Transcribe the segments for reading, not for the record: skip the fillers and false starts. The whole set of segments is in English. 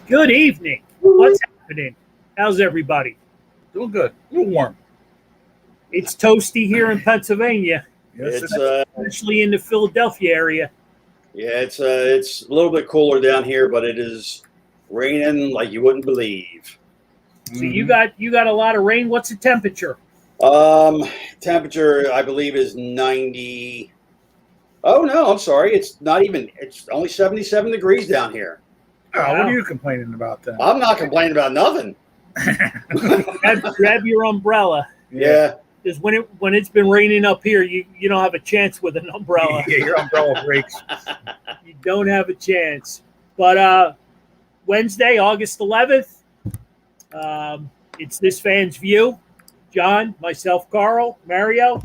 Good evening. What's happening? How's everybody? Doing good. A little warm. It's toasty here in Pennsylvania, Yes, It's especially in the Philadelphia area. it's a little bit cooler down here, but it is raining like you wouldn't believe. So you got a lot of rain. What's the temperature? Temperature I believe is 90. Oh no, I'm sorry. It's not even. It's only 77 degrees down here. What Wow. are you complaining about then? I'm not complaining about nothing. Grab your umbrella. Yeah, Because when it's been raining up here, you don't have a chance with an umbrella. Yeah, your umbrella breaks. You don't have a chance. But Wednesday, August 11th, it's This Fan's View. John, myself, Carl, Mario.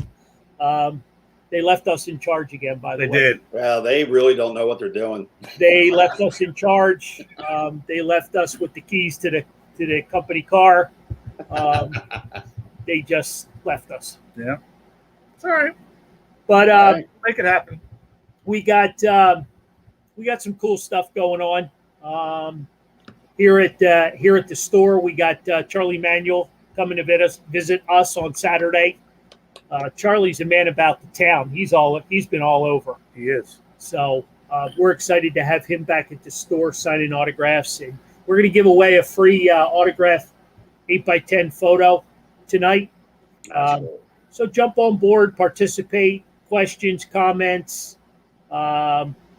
They left us in charge again, by the They way. did. well, they really don't know what they're doing. They left us in charge. They left us with the keys to the company car. They just left us. Yeah. It's all right. But Make it happen. we got some cool stuff going on here at the store. We got Charlie Manuel coming to visit us on Saturday. Charlie's a man about the town. He's been all over. He is. So we're excited to have him back at the store signing autographs, and we're going to give away a free autograph 8x10 photo tonight. So jump on board, participate, questions, comments.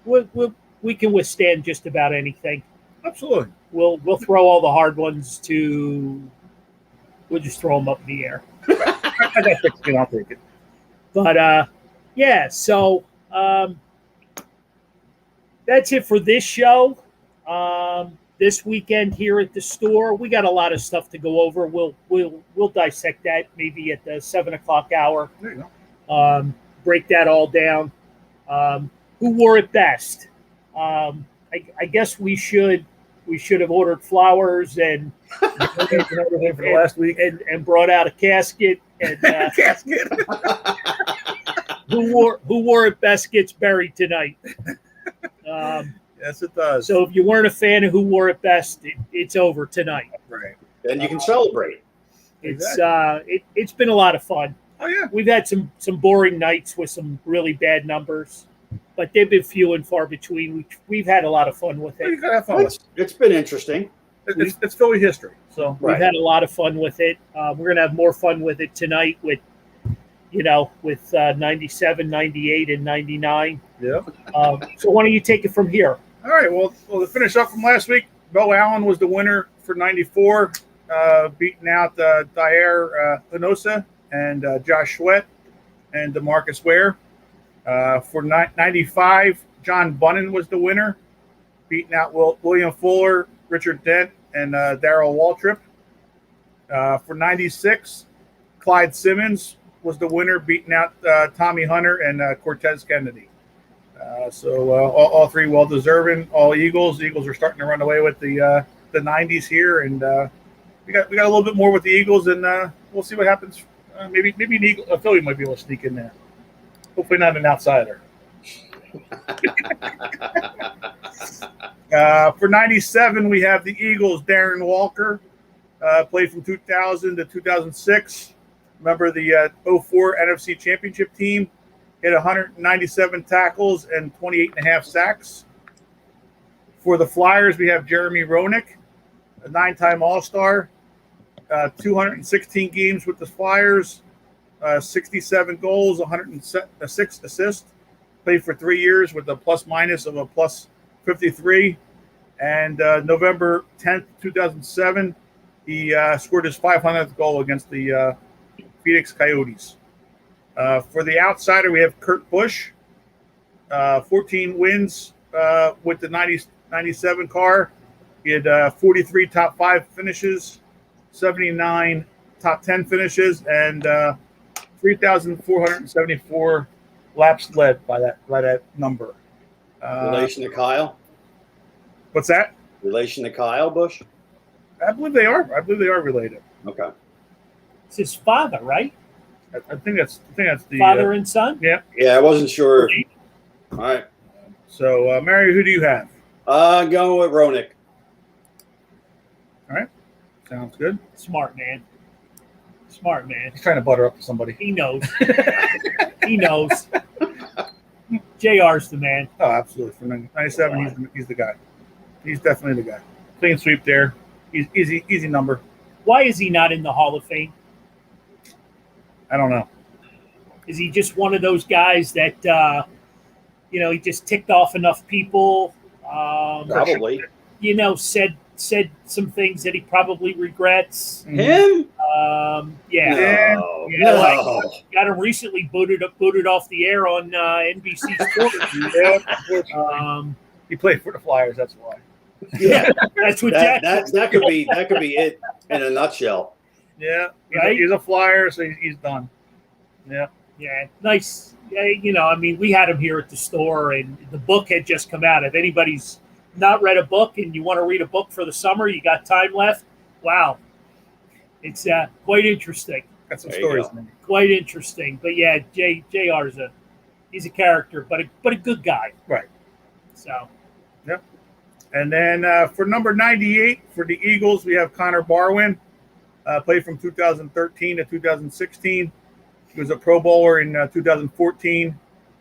We can withstand just about anything. Absolutely. We'll throw all the hard ones we'll just throw them up in the air. I got 16. I'll take it. But yeah, so that's it for this show. This weekend here at the store, we got a lot of stuff to go over. We'll dissect that maybe at the 7:00 hour. There you go. Break that all down. Who wore it best? I guess we should have ordered flowers and Everything for the last week. and brought out a casket. And Casket. who wore it best gets buried tonight. Yes, it does. So if you weren't a fan of who wore it best, it's over tonight. Right. And you can celebrate. It's been a lot of fun. Oh yeah. We've had some boring nights with some really bad numbers, but they've been few and far between. We've had a lot of fun with You it. gotta have fun. It's been interesting. It's Philly history. So We've Right. had a lot of fun with it. We're gonna have more fun with it tonight with 97, 98, and 99. yeah. So why don't you take it from here? All right. Well, to finish up from last week, Bo Allen was the winner for 94, beating out Dyer Hinosa and Josh Sweat and DeMarcus Ware. For 95, John Bunnan was the winner, beating out William Fuller, Richard Dent, and Darrell Waltrip. For 96, Clyde Simmons was the winner, beating out Tommy Hunter and Cortez Kennedy. So all three well-deserving, all Eagles. The Eagles are starting to run away with the 90s here, and we got a little bit more with the Eagles, and we'll see what happens. Maybe a Philly might be able to sneak in there. Hopefully not an outsider. For 97, we have the Eagles. Darren Walker played from 2000 to 2006. Remember the 04 NFC Championship team? Hit 197 tackles and 28.5 sacks. For the Flyers, we have Jeremy Roenick, a 9-time All-Star, 216 games with the Flyers, 67 goals, 106 assists. Played for 3 years with a plus-minus of a plus 53. And November 10th, 2007, he scored his 500th goal against the Phoenix Coyotes. For the outsider, we have Kurt Busch, 14 wins with the 97 car. He had 43 top 5 finishes, 79 top 10 finishes, and 3,474 laps led by that number. Relation to Kyle? What's that? Relation to Kyle Busch? I believe they are. Related. Okay. It's his father, right? I think that's the Father and son. Yeah. Yeah, I wasn't sure. All right. So, Mary, who do you have? Going with Roenick. Sounds good. Smart man. Smart man. He's trying to butter up somebody. He knows. He knows. JR's the man. Oh, absolutely. For 97, he's the guy. He's definitely the guy. Clean sweep there. Easy number. Why is he not in the Hall of Fame? I don't know. Is he just one of those guys that, he just ticked off enough people? Probably. Said some things that he probably regrets. Him? Yeah. No. Yeah, got him recently booted off the air on NBC Sports. He played for the Flyers. That's why. Yeah. That's what that could be it in a nutshell. Yeah. Right? He's a Flyer, so he's done. Yeah. Yeah, nice. Yeah, we had him here at the store, and the book had just come out. If anybody's not read a book and you want to read a book for the summer, you got time left. Wow, it's quite interesting. Got some There you stories. go. Quite interesting. But yeah, JR's he's a character, but a good guy. Right. So. And then for number 98 for the Eagles, we have Connor Barwin. Played from 2013 to 2016. He was a Pro Bowler in 2014.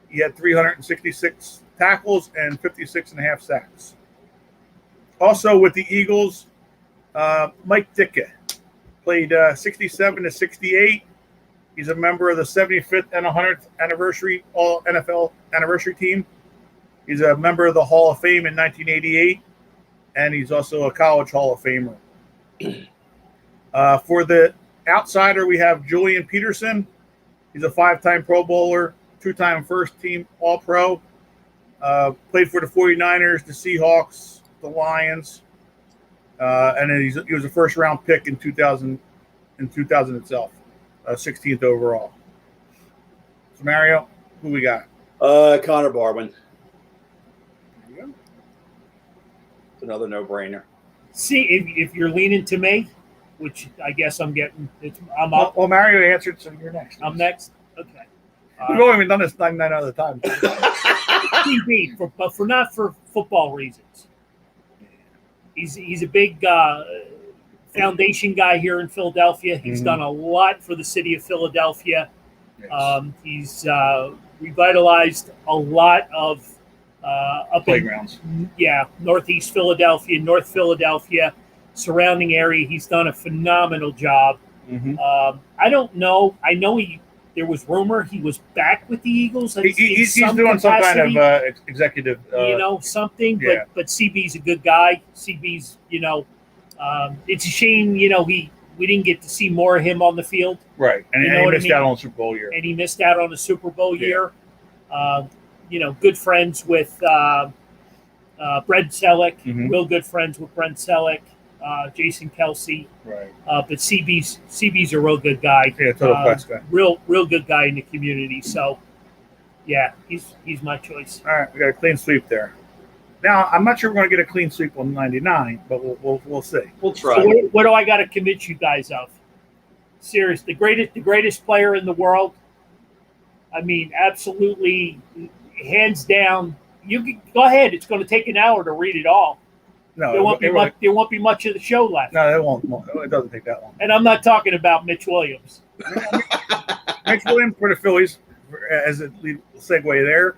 He had 366 tackles and 56 and a half sacks. Also with the Eagles, Mike Ditka played 67 to 68. He's a member of the 75th and 100th anniversary All NFL anniversary team. He's a member of the Hall of Fame in 1988, and he's also a college Hall of Famer. For the outsider, we have Julian Peterson. He's a 5-time Pro Bowler, 2-time first-team All-Pro. Played for the 49ers, the Seahawks, the Lions, and then he was a first-round pick in 2000 itself, 16th overall. So Mario, who we got? Connor Barwin. There you go. It's another no-brainer. See, if you're leaning to me, which I guess I'm getting, I'm up. Well, Mario answered, so you're next. I'm next. Okay. We've only done this 99 other times. TV, but not for football reasons. He's a big foundation guy here in Philadelphia. He's done a lot for the city of Philadelphia. Yes. He's revitalized a lot of up Playgrounds. Northeast Philadelphia, North Philadelphia, surrounding area. He's done a phenomenal job. I don't know. I know there was rumor he was back with the Eagles. He's doing some kind of executive. Something. Yeah. But CB's a good guy. CB's, it's a shame, we didn't get to see more of him on the field. Right, and You know he what I missed mean? out on the Super Bowl year. And he missed out on a Super Bowl Yeah. year. Good friends with Brent Selleck. Mhm. Real good friends with Brent Selleck, Jason Kelsey. Right. But CB's a real good guy. Yeah, total class guy. Real good guy in the community. So, yeah, he's my choice. All right, we got a clean sweep there. Now, I'm not sure we're going to get a clean sweep on 99, but we'll see. We'll So try. what do I got to convince you guys of? Serious, the greatest player in the world. I mean, absolutely, hands down. You can go ahead. It's going to take an hour to read it all. No, There won't be much of the show left. No, it won't. It doesn't take that long. And I'm not talking about Mitch Williams. Mitch Williams for the Phillies, as a lead segue there.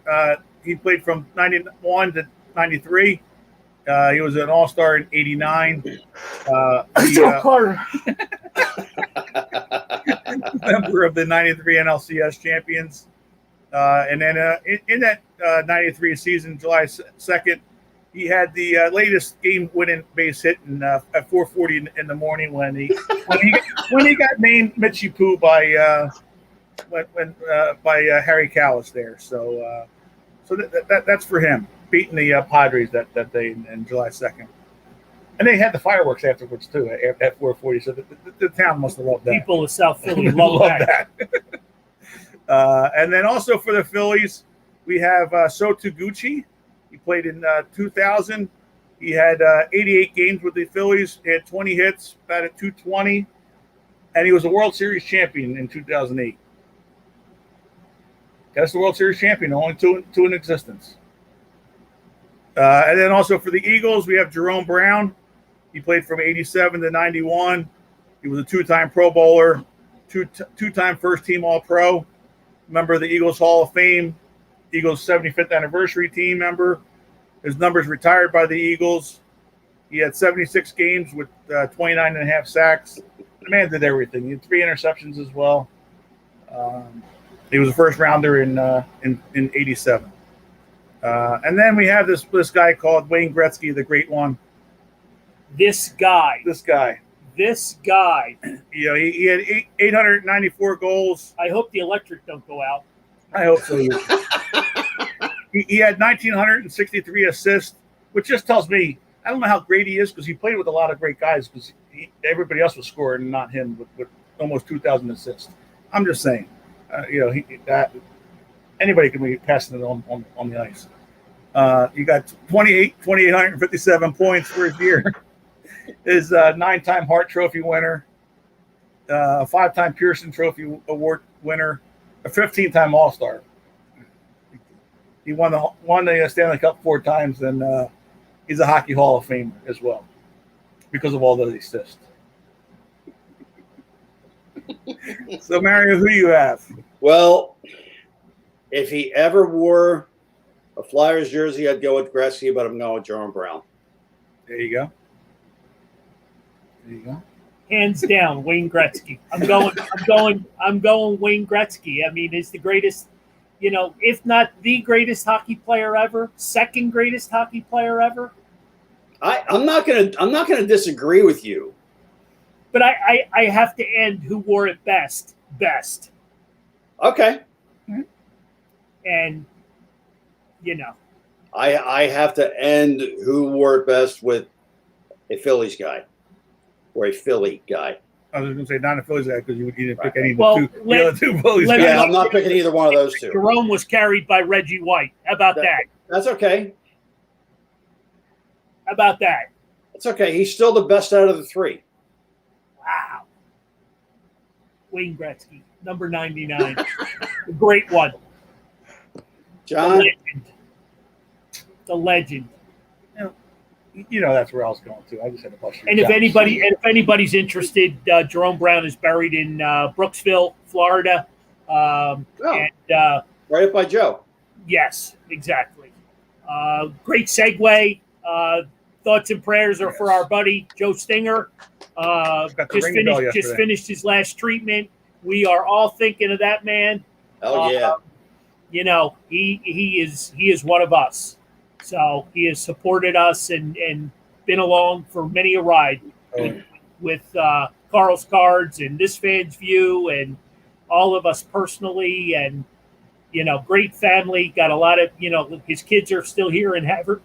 He played from 91 to 93. He was an All-Star in 89. Carter. Member of the 93 NLCS champions. And then in that 93 season, July 2nd, he had the latest game-winning base hit at 4:40 in the morning when he got named Mitchie Poo by Harry Kalas there. So that's for him beating the Padres that day in July 2nd. And they had the fireworks afterwards too at 4:40. So the town must have loved that. People of South Philly love that. And then also for the Phillies, we have Sho Taguchi. He played in 2000. He had 88 games with the Phillies. He had 20 hits, batted .220, and he was a World Series champion in 2008. That's the World Series champion, only two in existence. And then also for the Eagles, we have Jerome Brown. He played from 87 to 91. He was a two-time Pro Bowler, two-time first-team All-Pro, member of the Eagles Hall of Fame, Eagles 75th anniversary team member. His numbers retired by the Eagles. He had 76 games with 29 and a half sacks. The man did everything. He had 3 interceptions as well. He was a first rounder in 87. And then we have this guy called Wayne Gretzky, the great one. This guy. You know, he had 894 goals. I hope the electric don't go out. I hope so. He had 1,963 assists, which just tells me I don't know how great he is because he played with a lot of great guys because everybody else was scoring and not him with almost 2,000 assists. I'm just saying, you know, anybody can be passing it on the ice. You got 2,857 points for his year. Is a 9-time Hart Trophy winner, a 5-time Pearson Trophy Award winner, a 15-time All-Star. He won the Stanley Cup 4 times, and he's a Hockey Hall of Famer as well because of all those assists. So, Mario, who do you have? Well, if he ever wore a Flyers jersey, I'd go with Gretzky, but I'm going with Jerome Brown. There you go. Hands down, Wayne Gretzky. I'm going Wayne Gretzky. I mean, he's the greatest, you know, if not the greatest hockey player ever, second greatest hockey player ever. I'm not gonna disagree with you. But I have to end who wore it best. Okay. And you know. I have to end who wore it best with a Phillies guy. Or a Philly guy. I was going to say not a Phillies guy because you didn't pick any of the other two Phillies guys. Yeah, I'm not picking either one of those two. Jerome was carried by Reggie White. How about that? That's okay. How about that? It's okay. He's still the best out of the 3. Wow. Wayne Gretzky, number 99. The great one. John? The legend. You know that's where I was going to. I just had to bust your And if anybody's interested, Jerome Brown is buried in Brooksville, Florida. Right up by Joe. Yes, exactly. Great segue. Thoughts and prayers are for our buddy Joe Stinger. Just finished his last treatment. We are all thinking of that man. Oh yeah. You know, he is one of us. So he has supported us and been along for many a ride with Carl's Cards and This Fan's View and all of us personally. And, you know, great family. Got a lot of, you know, his kids are still here in in Havertown.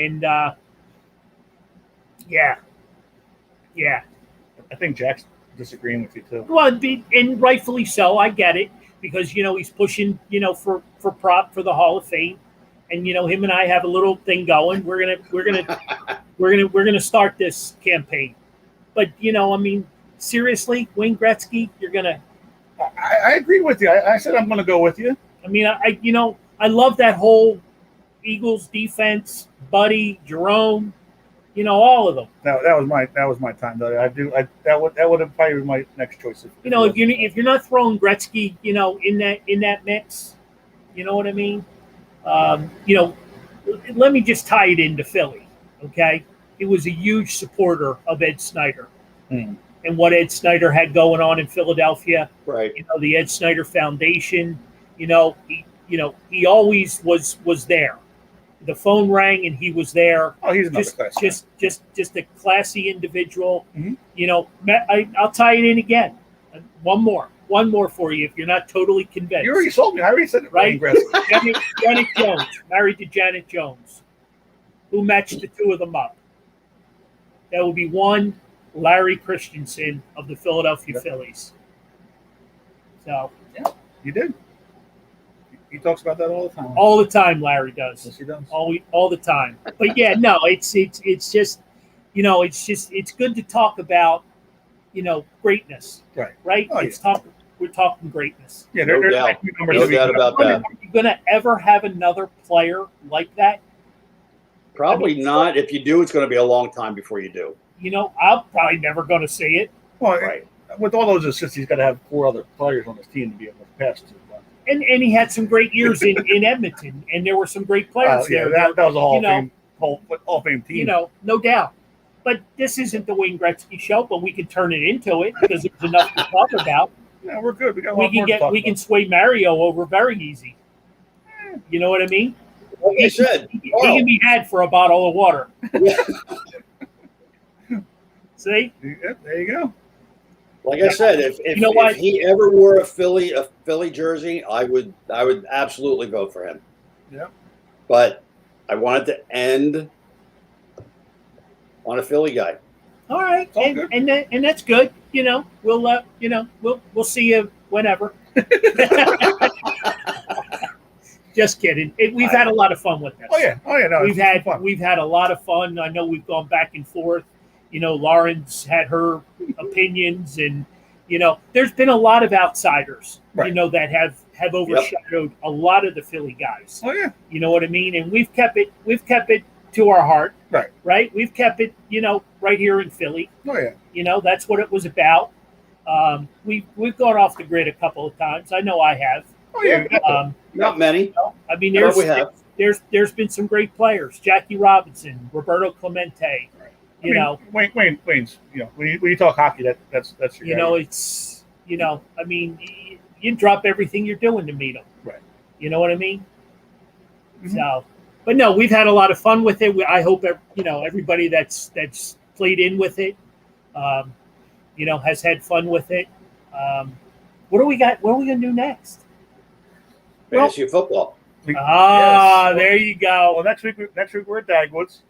And, yeah. I think Jack's disagreeing with you, too. Well, and rightfully so. I get it. Because, you know, he's pushing, you know, for prop for the Hall of Fame, and you know, him and I have a little thing going. We're gonna start this campaign. But you know, I mean, seriously, Wayne Gretzky, you're gonna. I agree with you. I said I'm gonna go with you. I mean, I love that whole Eagles defense, Buddy, Jerome, you know, all of them. That was my time though. That would have probably been my next choice. You know, if you're not throwing Gretzky, you know, in that mix, you know what I mean? You know, let me just tie it into Philly, okay? He was a huge supporter of Ed Snyder and what Ed Snyder had going on in Philadelphia. Right. You know, the Ed Snyder Foundation. You know, he always was there. The phone rang and he was there. Oh, he's another class. Just a classy individual. Mm-hmm. You know, I'll tie it in again. One more for you if you're not totally convinced. You already sold me. I already said it. Right? Janet Jones, married to Janet Jones, who matched the two of them up. That would be one Larry Christensen of the Philadelphia Phillies. So yeah, you did. He talks about that all the time. All the time, Larry does. Yes, he does. All the time. But yeah, no, it's just, you know, it's good to talk about, you know, greatness. Right. Oh, we're talking greatness. Yeah, no doubt. No doubt about that. Are you going to ever have another player like that? Probably I mean, not. If you do, it's going to be a long time before you do. You know, I'm probably never going to see it. Well, Right. with all those assists, he's got to have 4 other players on his team to be able to pass to. And he had some great years in Edmonton, and there were some great players Yeah, there. that was a Hall you of know, Fame, Hall of Fame team. You know, no doubt. But this isn't the Wayne Gretzky show, but we can turn it into it because there's enough to talk about. Yeah, we're good. We got a We lot more can to talk we can about. sway Mario over very easy. You know what I mean? Like I said, He can be had for a bottle of water. See? Yeah, there you go. like I said, if You know what? if he ever wore a Philly jersey, I would absolutely vote for him. Yeah. But I wanted to end on a Philly guy. All right, all good. and that's good. You know, we'll see you whenever. Just kidding. We've had a lot of fun with this. Oh yeah. No, we've it's fun. had a lot of fun. I know we've gone back and forth. You know, Lauren's had her opinions, and you know, there's been a lot of outsiders. Right. You know, that have overshadowed a lot of the Philly guys. Oh yeah. You know what I mean? And we've kept it to our heart. Right. Right. We've kept it, you know, right here in Philly. Oh yeah. You know, that's what it was about. We've gone off the grid a couple of times. I know I have. Oh yeah. Not many. I mean, But we have. there's been some great players: Jackie Robinson, Roberto Clemente. You know, Wayne's. You know, when you talk hockey, that's your you guy. know, it's you know, I mean, you drop everything you're doing to meet them. Right. You know what I mean? Mhm. So, but no, we've had a lot of fun with it. I hope you know everybody that's played in with it, you know, has had fun with it. What do we got? What are we gonna do next? Fantasy football. Yes. There you go. Well, next week we're at Dagwoods,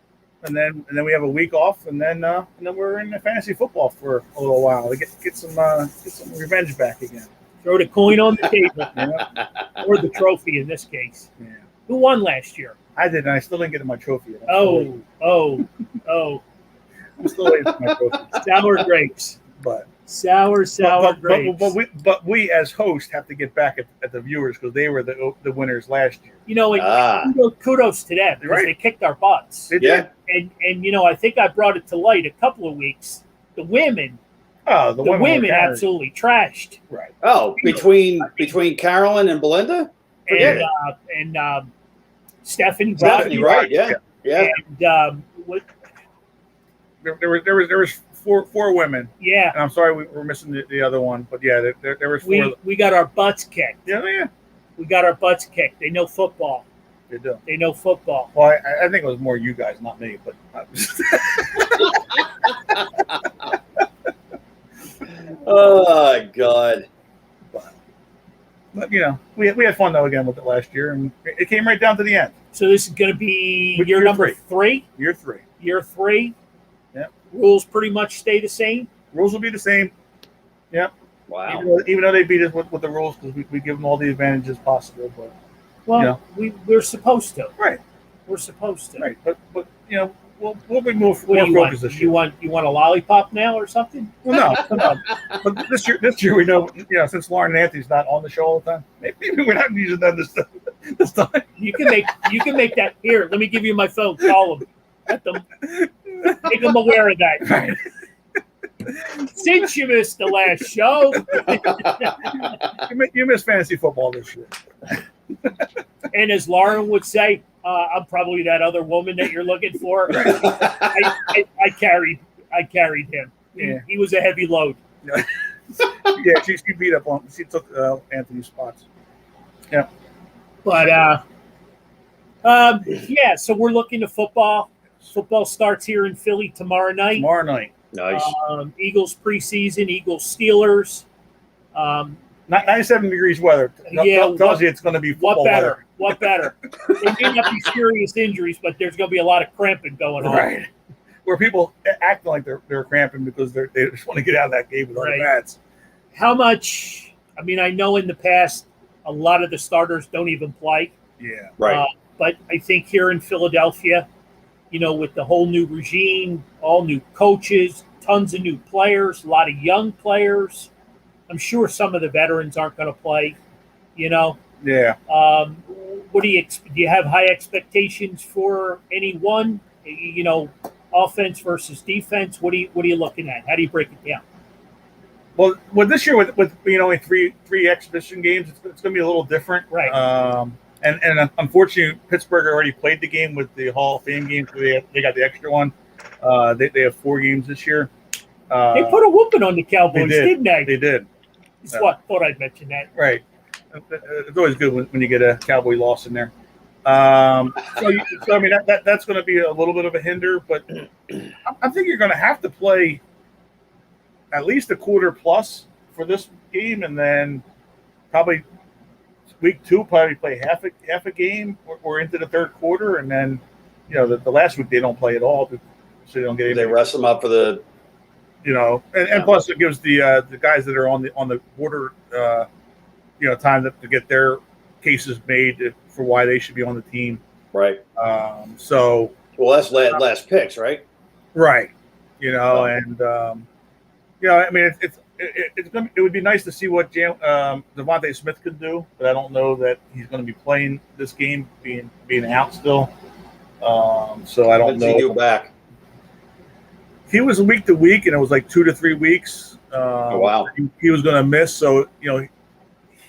and then we have a week off, and then we're in the fantasy football for a little while to get some revenge back again. Throw the coin on the table, You know? or the trophy in this case. Yeah. Who won last year? I did, and I still didn't get my trophy yet. Oh. I'm still waiting for my trophy. Sour grapes. But Sour grapes. but we as hosts have to get back at the viewers because they were the winners last year. You know, kudos to them because Right. they kicked our butts. They Yeah. did. And you know, I think I brought it to light a couple of weeks. The women The women were carried. absolutely trashed. Right. Oh, between Carolyn and Belinda? Forget And Stephanie Stephanie, right? Yeah. And what? There was four women, Yeah, and I'm sorry we're missing the other one, but yeah, there was four. we got our butts kicked. Yeah, We got our butts kicked. They know football. they do. They know football. Well, I think it was more you guys, not me, but. Oh God. But you know, we had fun though again with it last year, and it came right down to the end. So this is going to be With year year number three. Year 3. Year 3. Yep. Rules pretty much stay the same. Rules will be the same. Yep. Wow. Even though they beat us with the rules because we give them all the advantages possible, but Well, we're supposed to. right, We're supposed to. right. But you know, we'll be more What do you want? focused this You year. want a lollipop now or something? Well, no. But this year we know, you know, since Lauren and Anthony's not on the show all the time, maybe we're not using them this time. You can make that here. Let me give you my phone. Call them. Let them make them aware of that. Right. Since you missed the last show, You missed fantasy football this year. and as Lauren would say, I'm probably that other woman that you're looking for. I carried him. Yeah. He was a heavy load. Yeah, she beat up on. She took Anthony's spots. Yeah. But yeah, so we're looking to football. Football starts here in Philly tomorrow night. Tomorrow night. Nice. Eagles preseason, Eagles Steelers. 97 degrees weather. Tells you it's going to be football What better? weather. What better? There may not be serious injuries, but there's going to be a lot of cramping going on. Right. Where people act like they're cramping because they just want to get out of that game with all Right. the bats. How much? I mean, I know in the past a lot of the starters don't even play. Yeah. Right. But I think here in Philadelphia, you know, with the whole new regime, all new coaches, tons of new players, a lot of young players. I'm sure some of the veterans aren't going to play, you know. Yeah. What what do you have high expectations for any one? Offense versus defense. What are you looking at? How do you break it down? Well, this year with only three exhibition games, it's going to be a little different, Right. And unfortunately, Pittsburgh already played the game with the Hall of Fame game, so they got the extra one. They have 4 games this year. They put a whooping on the Cowboys, didn't they? They did. That's what thought I'd mention that. Right. It's always good when you get a Cowboy loss in there. So I mean that's going to be a little bit of a hinder, but I think you're going to have to play at least a quarter plus for this game, and then probably week 2 play half a game or into the third quarter, and then the last week they don't play at all, so they don't get. They rest them up for the. And plus it gives the guys that are on the border, time to get their cases made for why they should be on the team. Right. So. Well, that's last picks, right? Right. And I mean it would be nice to see what Devontae Smith could do, but I don't know that he's going to be playing this game, being out still. So I don't know. When's he due back? He was week to week, and it was like 2 to 3 weeks. Oh, wow. He was going to miss, so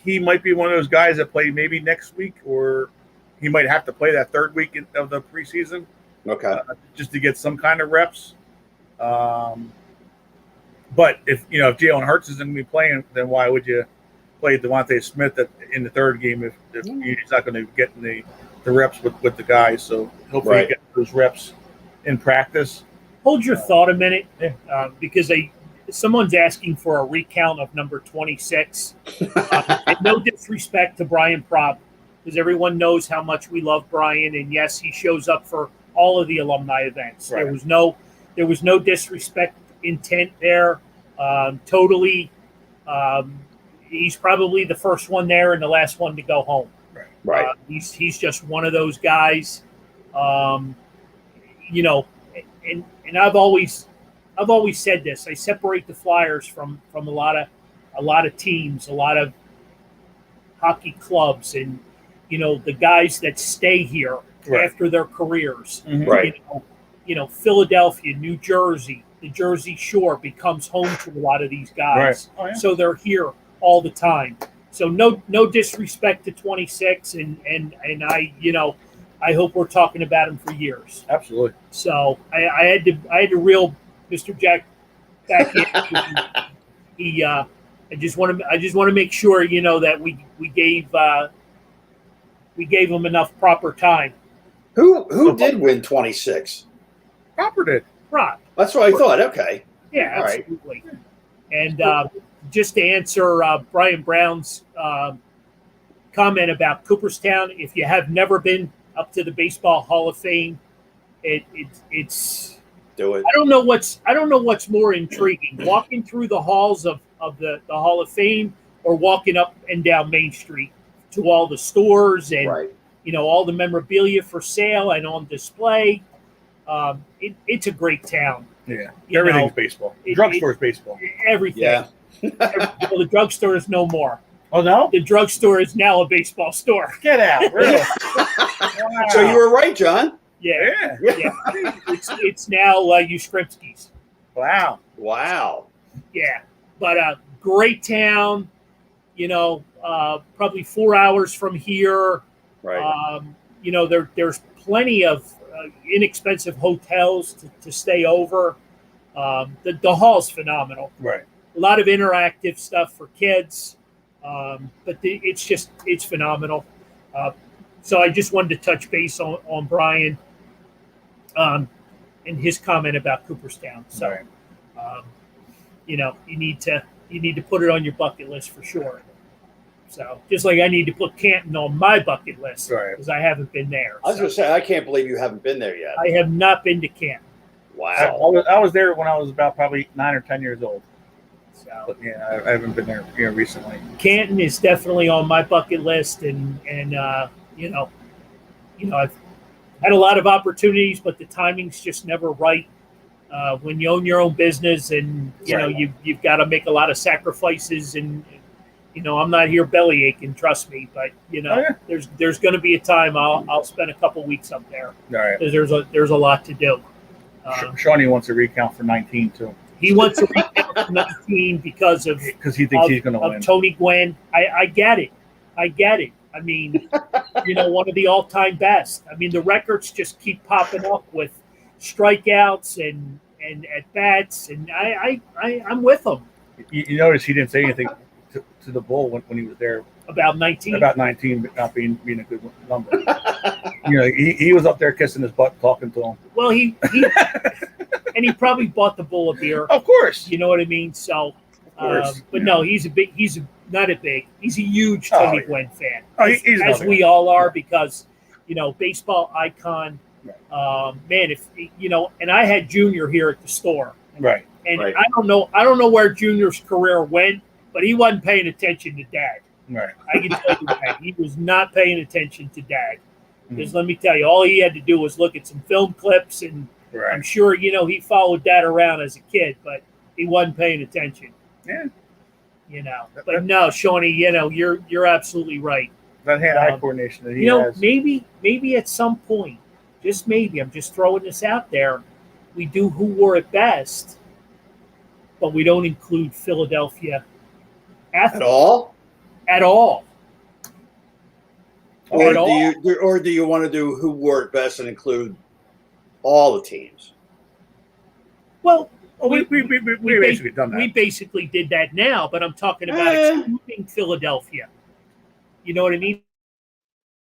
he might be one of those guys that play maybe next week, or he might have to play that third week of the preseason. Okay. Just to get some kind of reps. But if Jalen Hurts isn't going to be playing, then why would you play Devontae Smith in the third game if he's not going to get the reps with the guys? So hopefully he gets those reps in practice. Hold your thought a minute, because someone's asking for a recount of number 26. And no disrespect to Brian Propp, because everyone knows how much we love Brian, and yes, he shows up for all of the alumni events. Right. There was no disrespect intent there. Totally. He's probably the first one there and the last one to go home. Right. He's just one of those guys. And I've always said this. I separate the Flyers from a lot of teams, a lot of hockey clubs, and the guys that stay here after their careers. Mm-hmm. Right. Philadelphia, New Jersey, the Jersey Shore becomes home to a lot of these guys. Right. Oh, yeah. So they're here all the time. So no disrespect to 26, and I hope we're talking about him for years. Absolutely. So I had to reel Mr. Jack back in. I just want to make sure that we gave him enough proper time. Who did win 26? Proper did. Right. That's what I thought. Okay. Yeah, All right. absolutely. And just to answer Brian Brown's comment about Cooperstown, if you have never been up to the Baseball Hall of Fame, it's do it. I don't know what's more intriguing, walking through the halls of the Hall of Fame or walking up and down Main Street to all the stores and all the memorabilia for sale and on display. It's a great town. Yeah, everything's baseball. Drugstore's baseball. Everything. Yeah. Well, the drugstore is no more. Oh no, the drugstore is now a baseball store. Get out! Really? Wow. So you were right, John. Yeah. It's now Yastrzemski's. Wow. Yeah, but a great town. Probably 4 hours from here. Right. There's plenty of inexpensive hotels to stay over. The hall's phenomenal. Right. A lot of interactive stuff for kids, but it's phenomenal. So I just wanted to touch base on Brian and his comment about Cooperstown. So, you need to put it on your bucket list for sure. So just like I need to put Canton on my bucket list because I haven't been there. I was going to say, I can't believe you haven't been there yet. I have not been to Canton. Wow. I was there when I was about probably 9 or 10 years old. So but yeah, I haven't been there recently. Canton is definitely on my bucket list, and I've had a lot of opportunities, but the timing's just never right. When you own your own business, and you've got to make a lot of sacrifices, and I'm not here belly aching, trust me, but Oh, yeah. there's going to be a time I'll spend a couple weeks up there All right. because there's a lot to do. Shawnee wants a recount for 19 too, He wants to recount 19 because of because he thinks he's going to win. Tony Gwynn. I get it. I mean, one of the all-time best. I mean, the records just keep popping up with strikeouts and at bats, and I'm with him You notice he didn't say anything to the bull when he was there about 19. about 19 but not being a good number. He was up there kissing his butt, talking to him. Well, he and he probably bought the bull a beer. Of course. You know what I mean? So, course, but yeah. no, he's a huge Tony yeah. Gwynn fan, He's as another we guy. all are, because baseball icon. Right. Man, and I had Junior here at the store, Right. and Right. I don't know where Junior's career went, but he wasn't paying attention to Dad. Right. I can tell you that he was not paying attention to Dad. Mm-hmm. Because let me tell you, all he had to do was look at some film clips, and I'm Right. sure he followed Dad around as a kid, but he wasn't paying attention. Yeah. But no, Shawnee, you're absolutely right. That hand-eye coordination that he has. Maybe at some point, just maybe, I'm just throwing this out there, we do Who Wore It Best, but we don't include Philadelphia At athletes all? at all. Or At do all. you want to do who wore it best and include all the teams? Well, we basically done that. we basically did that now, but I'm talking about excluding Philadelphia. You know what I mean?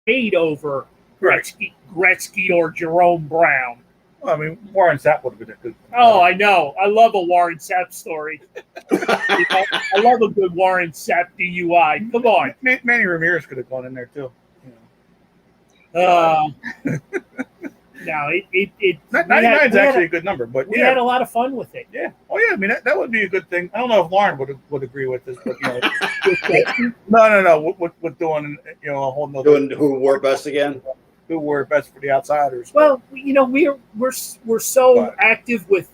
Made over Gretzky or Jerome Brown. Well, I mean, Warren Sapp would have been a good. Oh, I know. I love a Warren Sapp story. I love a good Warren Sapp DUI. Come on. Manny Ramirez could have gone in there too. No, it 99 is actually a good number, but we had a lot of fun with it. Yeah. Oh yeah. I mean, that would be a good thing. I don't know if Lauren would agree with this, but no. With doing a whole nother Doing who wore it best again? who were best for the outsiders. Well, we're so active with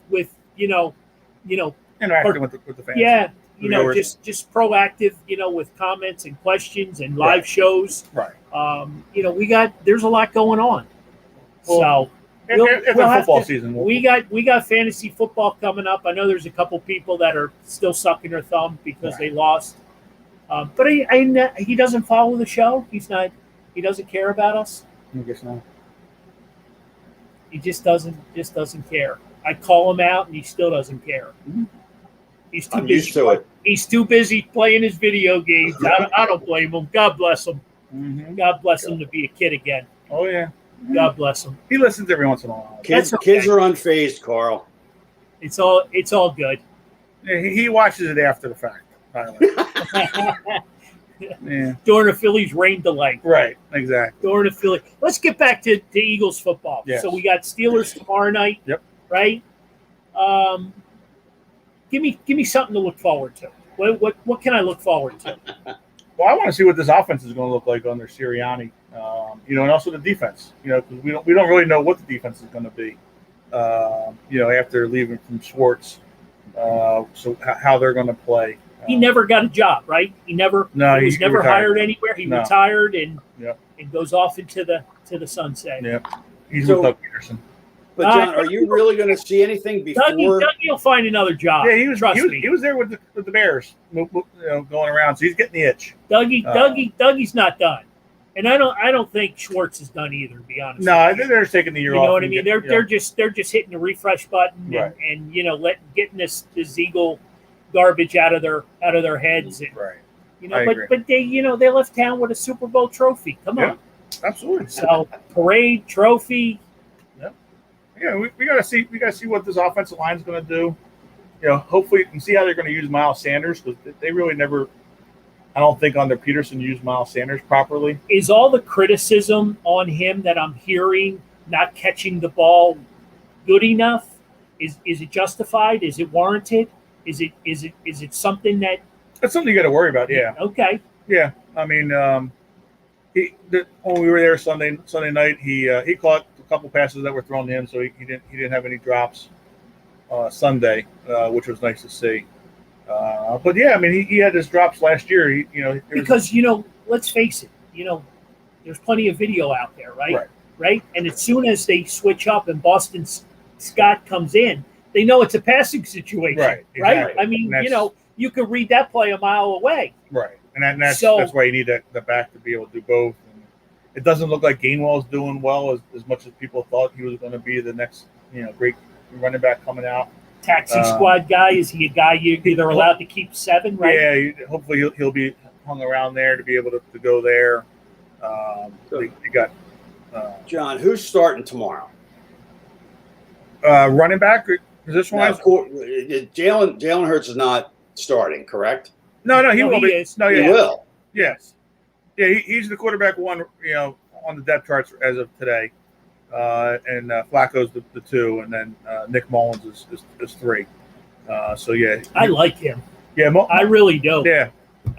Interacting with the fans. yeah, Viewers. just proactive, with comments and questions and live shows. Right. There's a lot going on. Well, So It's we'll a have football to- season. we got fantasy football coming up. I know there's a couple people that are still sucking their thumb because they lost. But he doesn't follow the show. He doesn't care about us. I guess not. He just doesn't care. I call him out and he still doesn't care. Mm-hmm. He's too I'm busy. used to it. He's too busy playing his video games. I don't blame him. God bless him. Mm-hmm. God bless him to be a kid again. Oh yeah. God bless him. He listens every once in a while. Kids, That's okay. kids are unfazed, Carl. It's all good. Yeah, he watches it after the fact. By the way. Yeah. During the Phillies' rain delay. Right. Exactly. During the Phillies. Let's get back to Eagles football. Yes. So we got Steelers tomorrow night. Yep. Right. Give me something to look forward to. What can I look forward to? Well, I want to see what this offense is going to look like under Sirianni. And also the defense. Because we don't really know what the defense is going to be. After leaving from Schwartz. So how they're going to play. He never got a job, right? He was never retired. hired anywhere. He No. retired and Yep. and goes off into the sunset. Yeah. He's So- with Doug Peterson. But John, are you really going to see anything before? Dougie will find another job. Yeah, he was. Trust me. He was there with the Bears, going around. So he's getting the itch. Dougie's not done, and I don't think Schwartz is done either. To be honest, No, with you. they're just taking the year You off. know what I and mean? get- They're just hitting the refresh button Right. and getting this Eagle garbage out of their heads. And, right. I agree. but they left town with a Super Bowl trophy. Come on, Absolutely. so parade trophy. Yeah, we got to see. We got to see what this offensive line is going to do. Hopefully, and see how they're going to use Miles Sanders, because they really never. I don't think under Peterson used Miles Sanders properly. Is all the criticism on him that I'm hearing not catching the ball good enough? Is it justified? Is it warranted? Is it something that That's something you got to worry about. Yeah. okay? Yeah. I mean, when we were there Sunday night, he caught a couple passes that were thrown to him, so he didn't have any drops Sunday, which was nice to see. But yeah, I mean, he had his drops last year. Because let's face it, there's plenty of video out there, right? Right. And as soon as they switch up and Boston Scott comes in, they know it's a passing situation, Right, right? exactly. I mean, And you could read that play a mile away. right, and that's So- that's why you need the back to be able to do both. And it doesn't look like Gainwell's doing well as much as people thought he was going to be the next great running back coming out. Taxi squad guy, is he a guy they're allowed to keep 7, right? Yeah, hopefully he'll be hung around there to be able to go there. They got John, who's starting tomorrow? running back position Now, wise. Jalen Hurts is not starting, correct? No, he No, will he be. is. No, He yeah, will. yes, yeah. He's the quarterback one. On the depth charts as of today, and Flacco's the 2, and then Nick Mullins is 3. So yeah, I like him. yeah, I really do. yeah.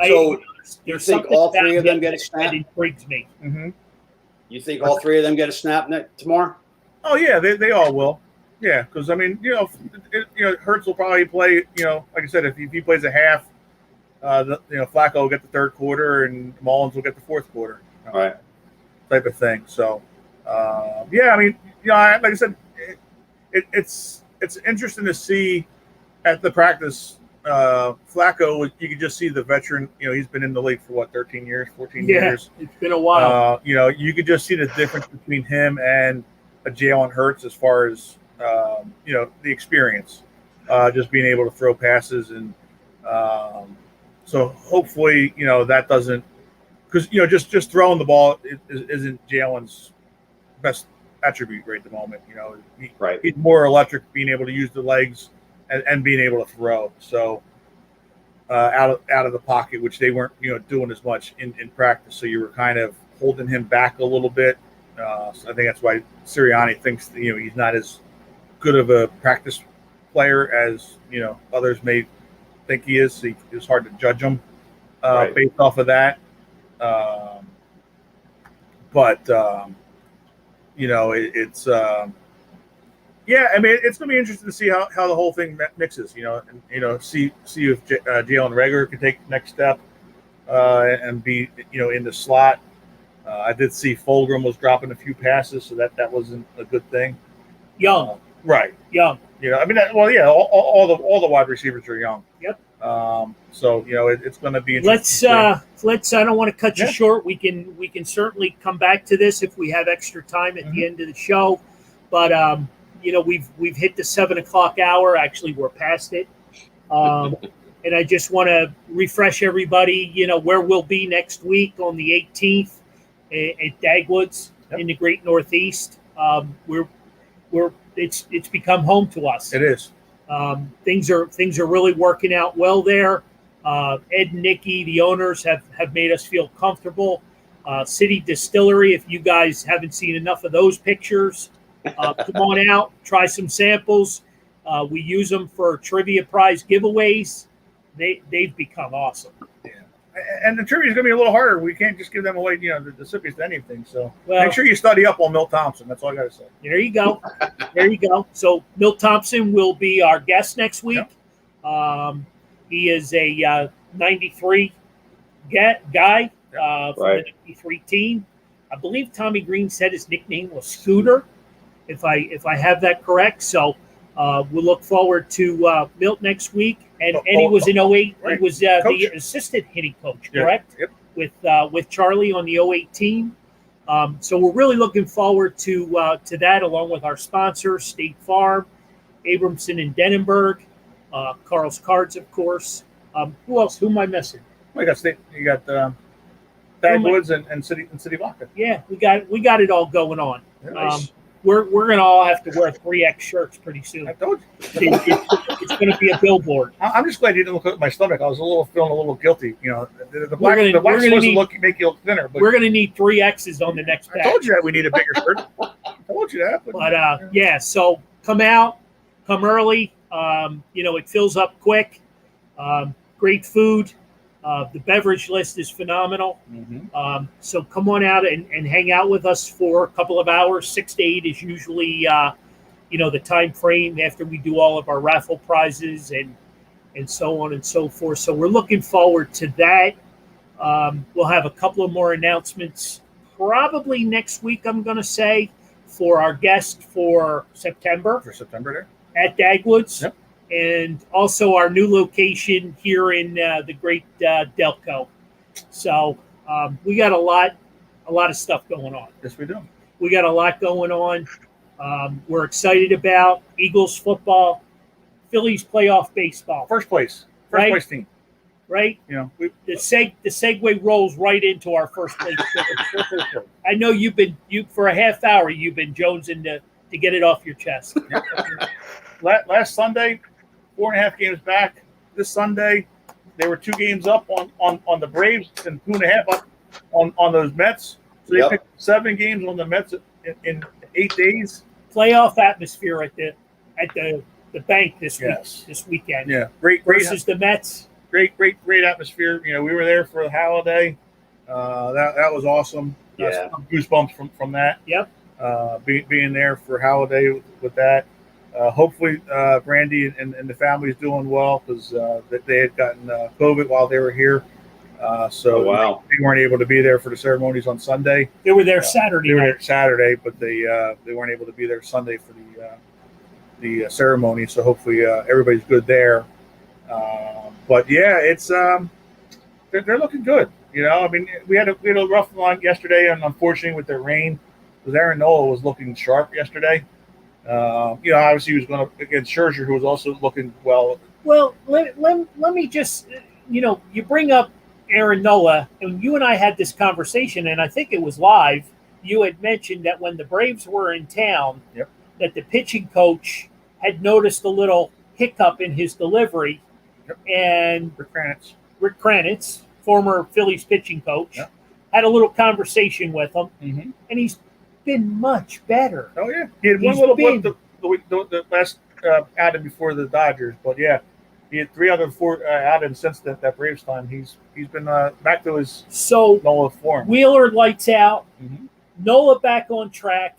So, There's you think something all about 3 of them him get a snap? that intrigues me. Mm-hmm. You think all 3 of them get a snap tomorrow? Oh yeah, they all will. Yeah, because I mean, Hurts will probably play. Like I said, if he plays a half, Flacco will get the third quarter, and Mullins will get the fourth quarter. All right. Type of thing. So, yeah, I mean, like I said, it's interesting to see at the practice. Flacco, you can just see the veteran. He's been in the league for 13 years, 14 years. It's been a while. You could just see the difference between him and a Jalen Hurts as far as the experience, just being able to throw passes, and so hopefully that doesn't, because just throwing the ball isn't Jalen's best attribute right at the moment. He's more electric, being able to use the legs and being able to throw. So out of the pocket, which they weren't doing as much in practice. So you were kind of holding him back a little bit. So I think that's why Sirianni thinks that, he's not as good of a practice player as others may think he is. So it's hard to judge him based off of that. It's yeah. I mean, it's going to be interesting to see how the whole thing mixes. And see if Jalen Reagor can take the next step and be in the slot. I did see Fulgham was dropping a few passes, so that wasn't a good thing. Young. Right. Young. I mean, all the wide receivers are young. Yep. So it's going to be interesting. Let's. I don't want to cut you short. We can certainly come back to this if we have extra time at the end of the show. But we've hit the 7:00 hour. Actually, we're past it. And I just want to refresh everybody. Where we'll be next week on the 18th at Dagwoods in the Great Northeast. It's become home to us. It is. Things are really working out well there. Ed and Nikki, the owners, have made us feel comfortable. City Distillery, if you guys haven't seen enough of those pictures, come on out, try some samples. We use them for trivia prize giveaways. They've become awesome. Yeah. And the trivia is going to be a little harder. We can't just give them away, the recipients to anything. So Well, make sure you study up on Milt Thompson. That's all I got to say. There you go. There you go. So Milt Thompson will be our guest next week. He is a 93 guy from the 93 team. I believe Tommy Green said his nickname was Scooter, if I have that correct. So we'll look forward to Milt next week. And he was in 08. Right. He was the assistant hitting coach, correct? Yep. With Charlie on the 08 team. So we're really looking forward to that, along with our sponsors, State Farm, Abramson and Dennenberg, Carl's Cards, of course. Who else? Who am I missing? Well, you got Dagwoods and City Vodka. Yeah, we got it all going on. Nice. We're gonna all have to wear 3X shirts pretty soon. I told you. It's gonna be a billboard. I'm just glad you didn't look at my stomach. I was feeling a little guilty. The black We're gonna supposed need- to make you look thinner. But We're gonna need 3X's on the next I batch. told you that we need a bigger shirt. I told you that. But yeah, so come out, come early. It fills up quick. Great food. The beverage list is phenomenal. Mm-hmm. So come on out and hang out with us for a couple of hours. 6 to 8 is usually the time frame after we do all of our raffle prizes and and so on and so forth. So we're looking forward to that. We'll have a couple of more announcements probably next week, I'm going to say, for our guest for September For September there. at Dagwoods. Yep. And also our new location here in the great Delco. So we got a lot of stuff going on. Yes, we do. We got a lot going on. We're excited about Eagles football, Phillies playoff baseball, First place Right. team. right? You know, The segue rolls right into our first place. I know you for a half hour you've been jonesing to get it off your chest. last Sunday, 4.5 games back. This Sunday, they were 2 games up on the Braves and 2.5 up on those Mets. So they Yep. picked 7 games on the Mets in 8 days. Playoff atmosphere at the bank this Yes. weekend. Yeah, great Versus the Mets. great atmosphere. You know, we were there for the holiday. That was awesome. Yeah. Some goosebumps from that. Yep. Being there for holiday with that. Hopefully, Brandy and the family's doing well because they had gotten COVID while they were here. So Oh, wow. they weren't able to be there for the ceremonies on Sunday. They were there Yeah. Saturday They were night. there Saturday, but they weren't able to be there Sunday for the ceremony. So hopefully everybody's good there. But yeah, it's they're looking good. You know, I mean, we had a rough one yesterday, and unfortunately with the rain, because Aaron Nola was looking sharp yesterday. You know, obviously he was going to against Scherzer, who was also looking well. Well, let me just, you bring up Aaron Nola, and you and I had this conversation, and I think it was live. You had mentioned that when the Braves were in town, Yep. that the pitching coach had noticed a little hiccup in his delivery, Yep. and For Kranitz. Rick Kranitz, former Phillies pitching coach, Yep. had a little conversation with him, Mm-hmm. and he's been much better. Oh yeah, he had one He's little been- blip the last outing before the Dodgers, but yeah, he had 3 out of 4 outings since that Braves time. He's been back to his So Nola form. Wheeler lights out. Mhm. Nola back on track.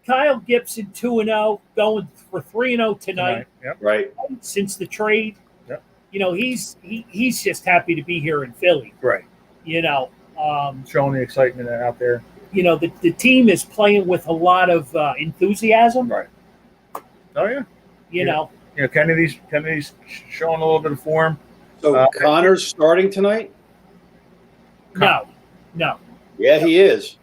Kyle Gibson 2-0, going for 3-0 tonight Yep. Right. since the trade. Yep. He's just happy to be here in Philly. Right. Showing the excitement out there. The team is playing with a lot of enthusiasm. Right. Oh yeah. You know, You know, Kennedy's showing a little bit of form. So Connor's starting tonight? no. Yeah, he is.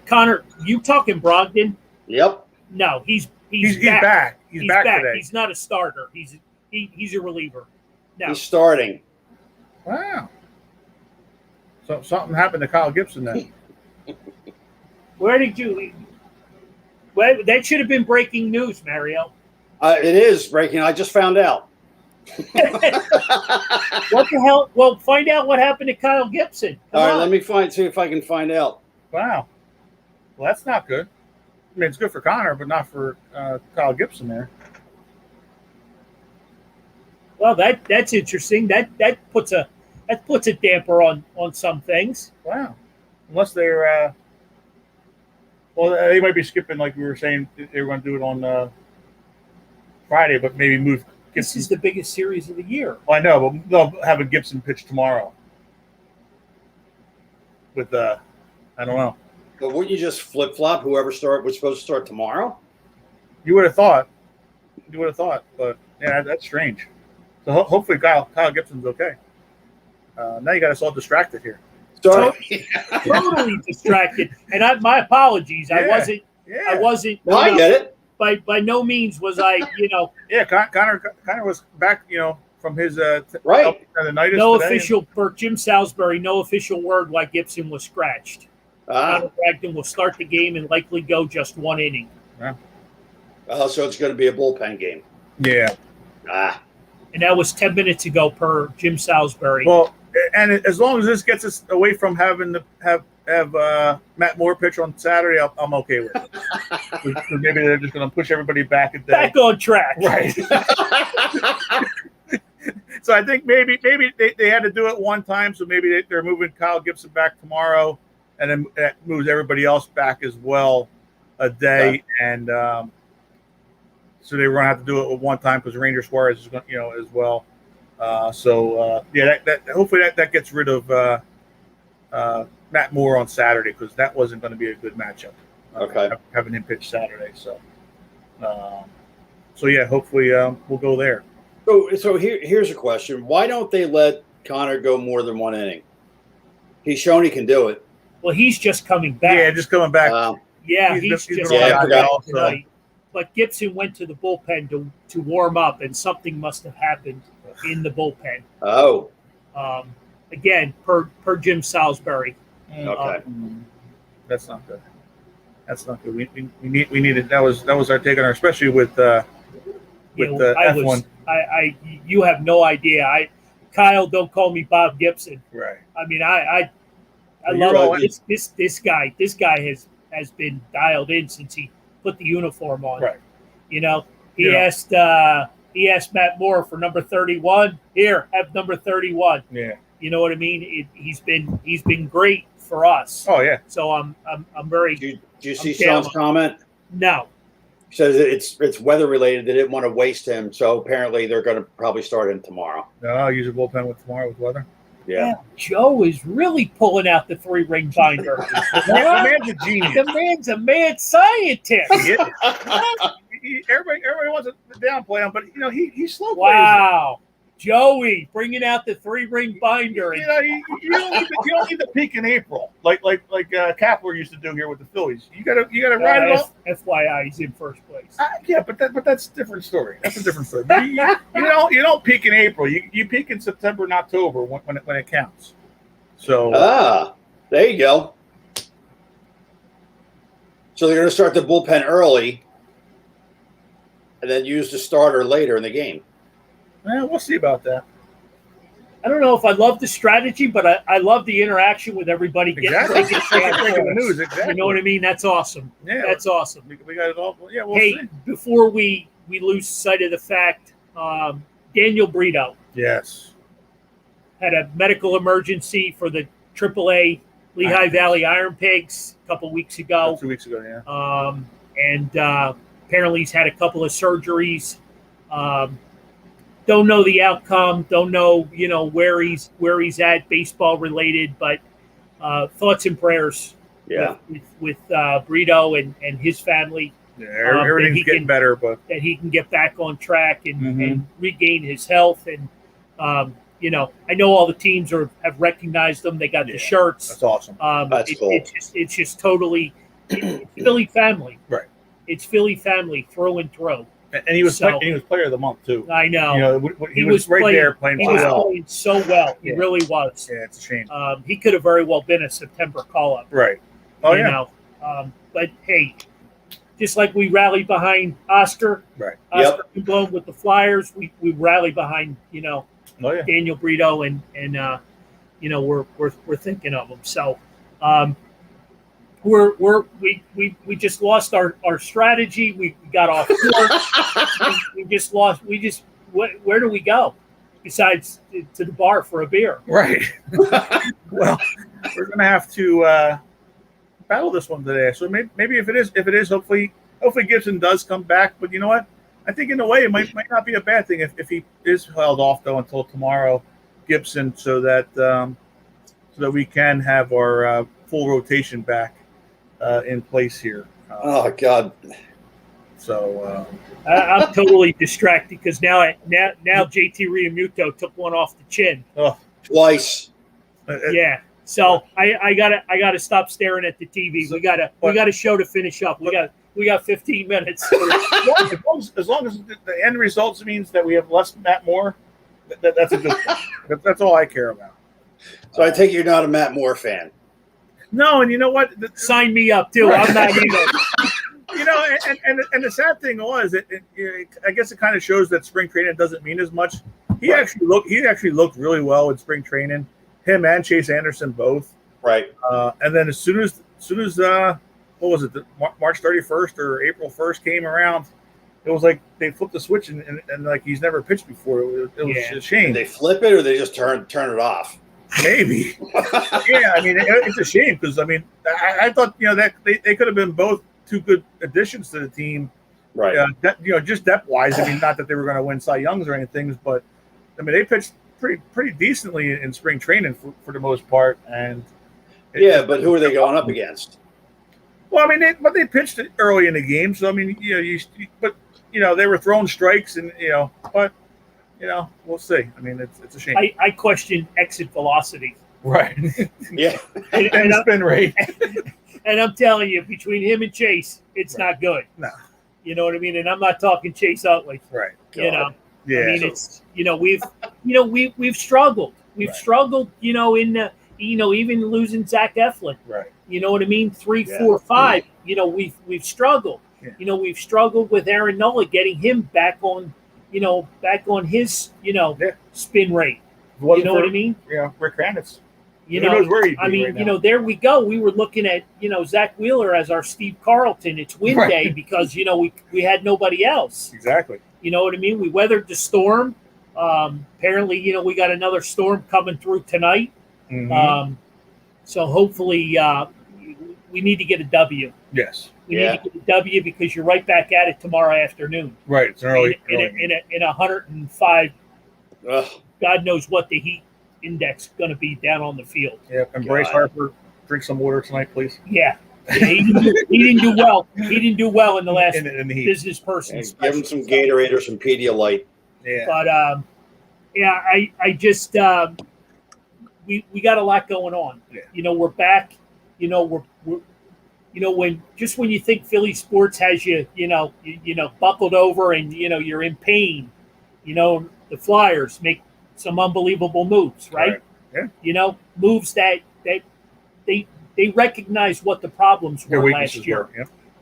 Connor, you talking Brogdon? Yep. No, he's back. He's back today. He's not a starter. He's a reliever. No, He's starting. Wow. So something happened to Kyle Gibson then. where did you? Well, that should have been breaking news, Mario. It is breaking. I just found out. What the hell? Well, find out what happened to Kyle Gibson. Come All right, on. let me see if I can find out. Wow. Well, that's not good. I mean, it's good for Connor, but not for Kyle Gibson there. Well, that's interesting. That puts a damper on some things. Wow. Unless they're, they might be skipping, like we were saying, they were going to do it on Friday, but maybe move This Gibson. is the biggest series of the year. Well, I know, but they'll have a Gibson pitch tomorrow. With, I don't know. But wouldn't you just flip flop? Whoever was supposed to start tomorrow? You would have thought. But yeah, that's strange. So hopefully Kyle Gibson's okay. Now you got us all distracted here. Sorry. Totally distracted. And my apologies. I Yeah. wasn't. Yeah. I wasn't. No, I get it. By no means was I. Yeah, Connor was back, from his Right. tendonitis No today. official for Jim Salisbury. No official word why Gibson was scratched. Connor Brogdon will start the game and likely go just 1 inning. So it's going to be a bullpen game. Yeah. And that was 10 minutes ago per Jim Salisbury. Well, and as long as this gets us away from having to have Matt Moore pitch on Saturday, I'm okay with it. 'Cause maybe they're just going to push everybody back a day. Back on track. Right. So I think maybe they had to do it one time, so maybe they're moving Kyle Gibson back tomorrow, and then that moves everybody else back as well a day, and so they were going to have to do it at one time because Ranger Suarez is going, as well. That hopefully that gets rid of Matt Moore on Saturday, because that wasn't going to be a good matchup. Okay. Having him pitch Saturday, so hopefully we'll go there. So here's a question: why don't they let Connor go more than one inning? He's shown he can do it. Well, he's just coming back. Yeah, just coming back. Yeah, he's just been on I the forgot. IL, so- tonight. But Gibson went to the bullpen to warm up, and something must have happened in the bullpen. Oh, Again, per Jim Salisbury. okay. That's not good. That's not good. We needed that was our take on her, especially with F1. You have no idea. Kyle, don't call me Bob Gibson. Right. I mean, I You're love all- this guy. This guy has been dialed in since he put the uniform on. Right. You know, he Yeah. asked Matt Moore for number 31. Here, have number 31. Yeah. You know what I mean? He's been great for us. Oh yeah. So I'm very Do you see I'm down Sean's on- comment? no. He says it's weather related. They didn't want to waste him, so apparently they're going to probably start him tomorrow. No, I'll use a bullpen with tomorrow with weather. Yeah. Joe is really pulling out the 3-ring binder. The man's a genius. The man's a mad scientist. Yeah. Everybody wants to downplay him, but he's slow. Wow. Joey bringing out the 3-ring binder. You don't need the peak in April like Kapler used to do here with the Phillies. You gotta ride it off. FYI, he's in first place. Yeah, but that's a different story. That's a different story. You don't peak in April. You peak in September and October when it counts. So There you go. So they're going to start the bullpen early, and then use the starter later in the game. we'll see about that. I don't know if I love the strategy, but I love the interaction with everybody. Exactly. Getting Breaking the news. Exactly. You know what I mean? That's awesome. Yeah, That's awesome. we got it all. Yeah, we'll Hey, see. before we lose sight of the fact, Daniel Brito Yes. had a medical emergency for the AAA Lehigh Valley Iron Pigs a couple weeks ago. 2 weeks ago. Yeah. And apparently he's had a couple of surgeries. Don't know the outcome. Don't know, where he's at, baseball related. But thoughts and prayers. Yeah. With Brito and his family, Yeah. Everything's getting better, but that he can get back on track and, Mhm. and regain his health. And I know all the teams have recognized them. They got the shirts. that's awesome. That's cool. It's just totally Philly family. Right. It's Philly family through and through. And he was So- he was player of the month too. I know. He was right there playing He so was well. playing so well. He Yeah. really was. Yeah, it's a shame. He could have very well been a September call-up. Right. Oh you yeah. know. But hey, just like we rallied behind Oscar, Right. Oscar Bloom with the Flyers, we rally behind Oh yeah. Daniel Brito and we're thinking of him. So we just lost our strategy. We got off course. we just lost. Where do we go besides to the bar for a beer? Right. Well, we're gonna have to battle this one today. So maybe if it is, hopefully Gibson does come back. But you know what? I think in a way it might not be a bad thing if he is held off though until tomorrow, Gibson, so that we can have our full rotation back in place here. Oh God. So I'm totally distracted because now JT Realmuto took one off the chin. Twice. Yeah. So I gotta stop staring at the TV. We got a show to finish up. We got 15 minutes. as long as the end results means that we have less Matt Moore, that's a good thing. That's all I care about. So I take you're not a Matt Moore fan. No, and you know what? Sign me up too. I'm not either. And the sad thing was, I guess it kind of shows that spring training doesn't mean as much. He actually looked really well in spring training. Him and Chase Anderson both. Right. And then as soon as what was it, March 31st or April 1st came around, it was like they flipped the switch and like he's never pitched before. It was a shame. Did they flip it or they just turn it off? Maybe. Yeah, I mean, it's a shame because, I mean, I thought, that they could have been both two good additions to the team. Right. Just depth-wise. I mean, not that they were going to win Cy Youngs or anything, but I mean, they pitched pretty decently in spring training for the most part, and but who are they going up against? Well, I mean, they pitched it early in the game, so I mean, they were throwing strikes, and but we'll see. I mean, it's a shame. I question exit velocity. Right. Yeah. and spin rate. And I'm telling you, between him and Chase, it's not good. No. You know what I mean? And I'm not talking Chase Utley. Right. You know. Yeah. I mean, it's we've struggled. We've struggled. In the even losing Zach Eflin. Right. You know what I mean? 3, 4, 5. We've struggled. Yeah. We've struggled with Aaron Nola, getting him back on his spin rate. You know what I mean? Yeah, Rick Kranitz. Who knows where he'd be I mean, right now. there we go. We were looking at, Zach Wheeler as our Steve Carlton. It's win day because, we had nobody else. Exactly. You know what I mean? We weathered the storm. Apparently, we got another storm coming through tonight. Mm-hmm. So hopefully we need to get a W. Yes. We need to get a W because you're right back at it tomorrow afternoon. Right. It's an early. In 105. Ugh. God knows what the heat index going to be down on the field. Yeah. And Bryce Harper, drink some water tonight, please. Yeah. He didn't do well. He didn't do well in the last in the heat. business person. Give him some Gatorade or some Pedialyte. Yeah. But I just we got a lot going on. Yeah. We're back. We're when you think Philly sports has you buckled over and you're in pain, the Flyers make some unbelievable moves, right? Yeah. Moves that they recognized what the problems were last year.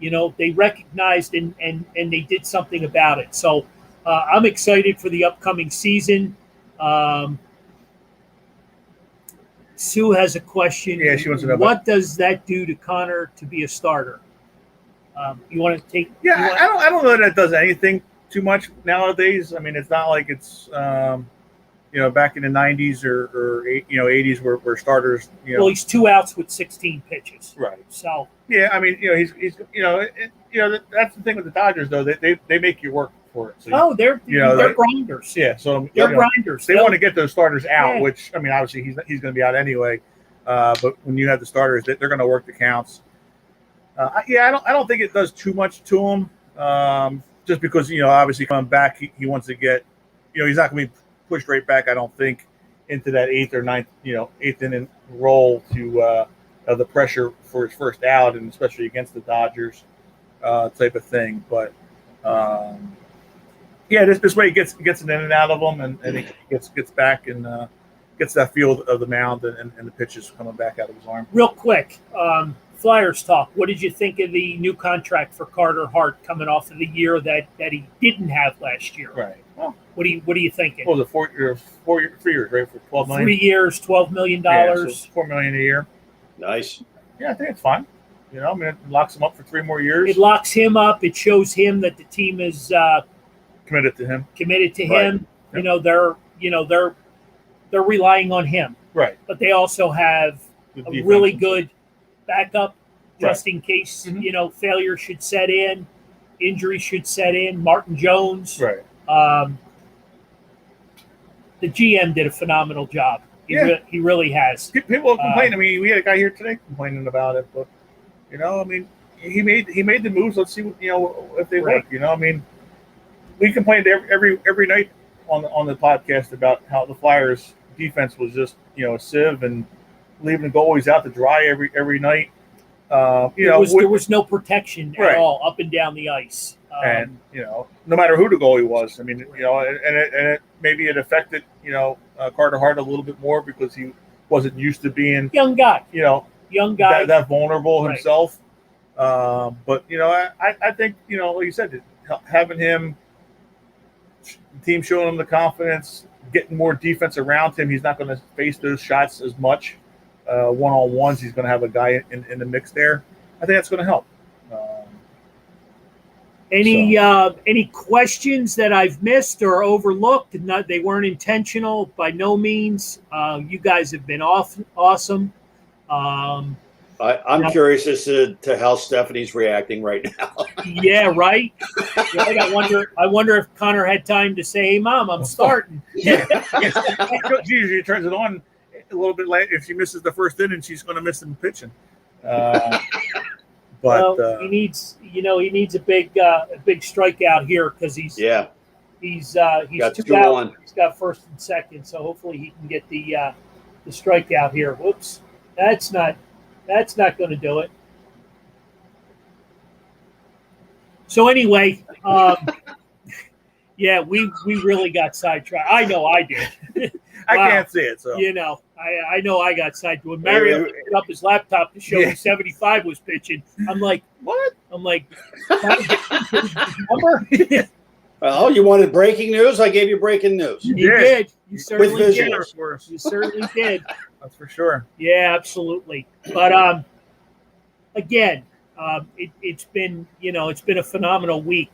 Yeah. They recognized and they did something about it. So I'm excited for the upcoming season. Sue has a question. Yeah, she wants to know what does that do to Connor to be a starter? You want to take? Yeah, I don't know that it does anything too much nowadays. I mean, it's not like it's back in the 90s or 80s where starters. Well, he's 2 outs with 16 pitches. Right. So. Yeah, I mean, he's that's the thing with the Dodgers though. They make you work for it. So they're grinders. Yeah, so they're grinders. They want to get those starters out, which I mean, obviously he's going to be out anyway. But when you have the starters, they're going to work the counts. I don't think it does too much to him. Just because obviously coming back, he wants to get, he's not going to be pushed right back. I don't think into that 8th or 9th, 8th inning role to the pressure for his first out, and especially against the Dodgers type of thing. But this way he gets it in and out of them, and he gets back and gets that feel of the mound and the pitches coming back out of his arm. Real quick, Flyers talk. What did you think of the new contract for Carter Hart coming off of the year that he didn't have last year? Right. Well, what are you thinking? Well, 3 years, right? For $12 million. 3 years, $12 million. Yeah, so $4 million a year. Nice. Yeah, I think it's fine. I mean, it locks him up for 3 more years. It locks him up. It shows him that the team is committed to him. Right. They're relying on him. Right. But they also have a really good backup just in case failure should set in, injury should set in. Martin Jones. Right. The GM did a phenomenal job. He really has. People complain. I mean, we had a guy here today complaining about it, but I mean, he made the moves. Let's see what if they work. I mean, we complained every night on the podcast about how the Flyers defense was just a sieve and leaving the goalies out to dry every night. There was no protection at all up and down the ice. And no matter who the goalie was, I mean, and maybe it affected Carter Hart a little bit more because he wasn't used to being young guy, that vulnerable himself. But I think like you said, having him, the team showing him the confidence, getting more defense around him, he's not going to face those shots as much. One-on-ones, he's going to have a guy in the mix there. I think that's going to help. Any questions that I've missed or overlooked? They weren't intentional by no means. You guys have been awesome. I'm Yeah. curious as to how Stephanie's reacting right now. Yeah, right. Right? I wonder if Connor had time to say, "Hey, Mom, I'm starting." She usually turns it on a little bit late. If she misses the first inning, she's going to miss him pitching. But Well, he needs a big strikeout here because he's Yeah, got 2 2 out. on. He's got first and second, so hopefully he can get the strikeout here. Whoops, that's not going to do it. So anyway, yeah, we really got sidetracked. I know I did. I Wow. can't see it. So You know, I know I got sidetracked. When Mario picked up his laptop to show me 75 was pitching, I'm like, what? I'm like, number? Oh, you wanted breaking news? I gave you breaking news. You did. did. You certainly With did. visuals. You certainly did. That's for sure. Yeah, absolutely. But again, it's been a phenomenal week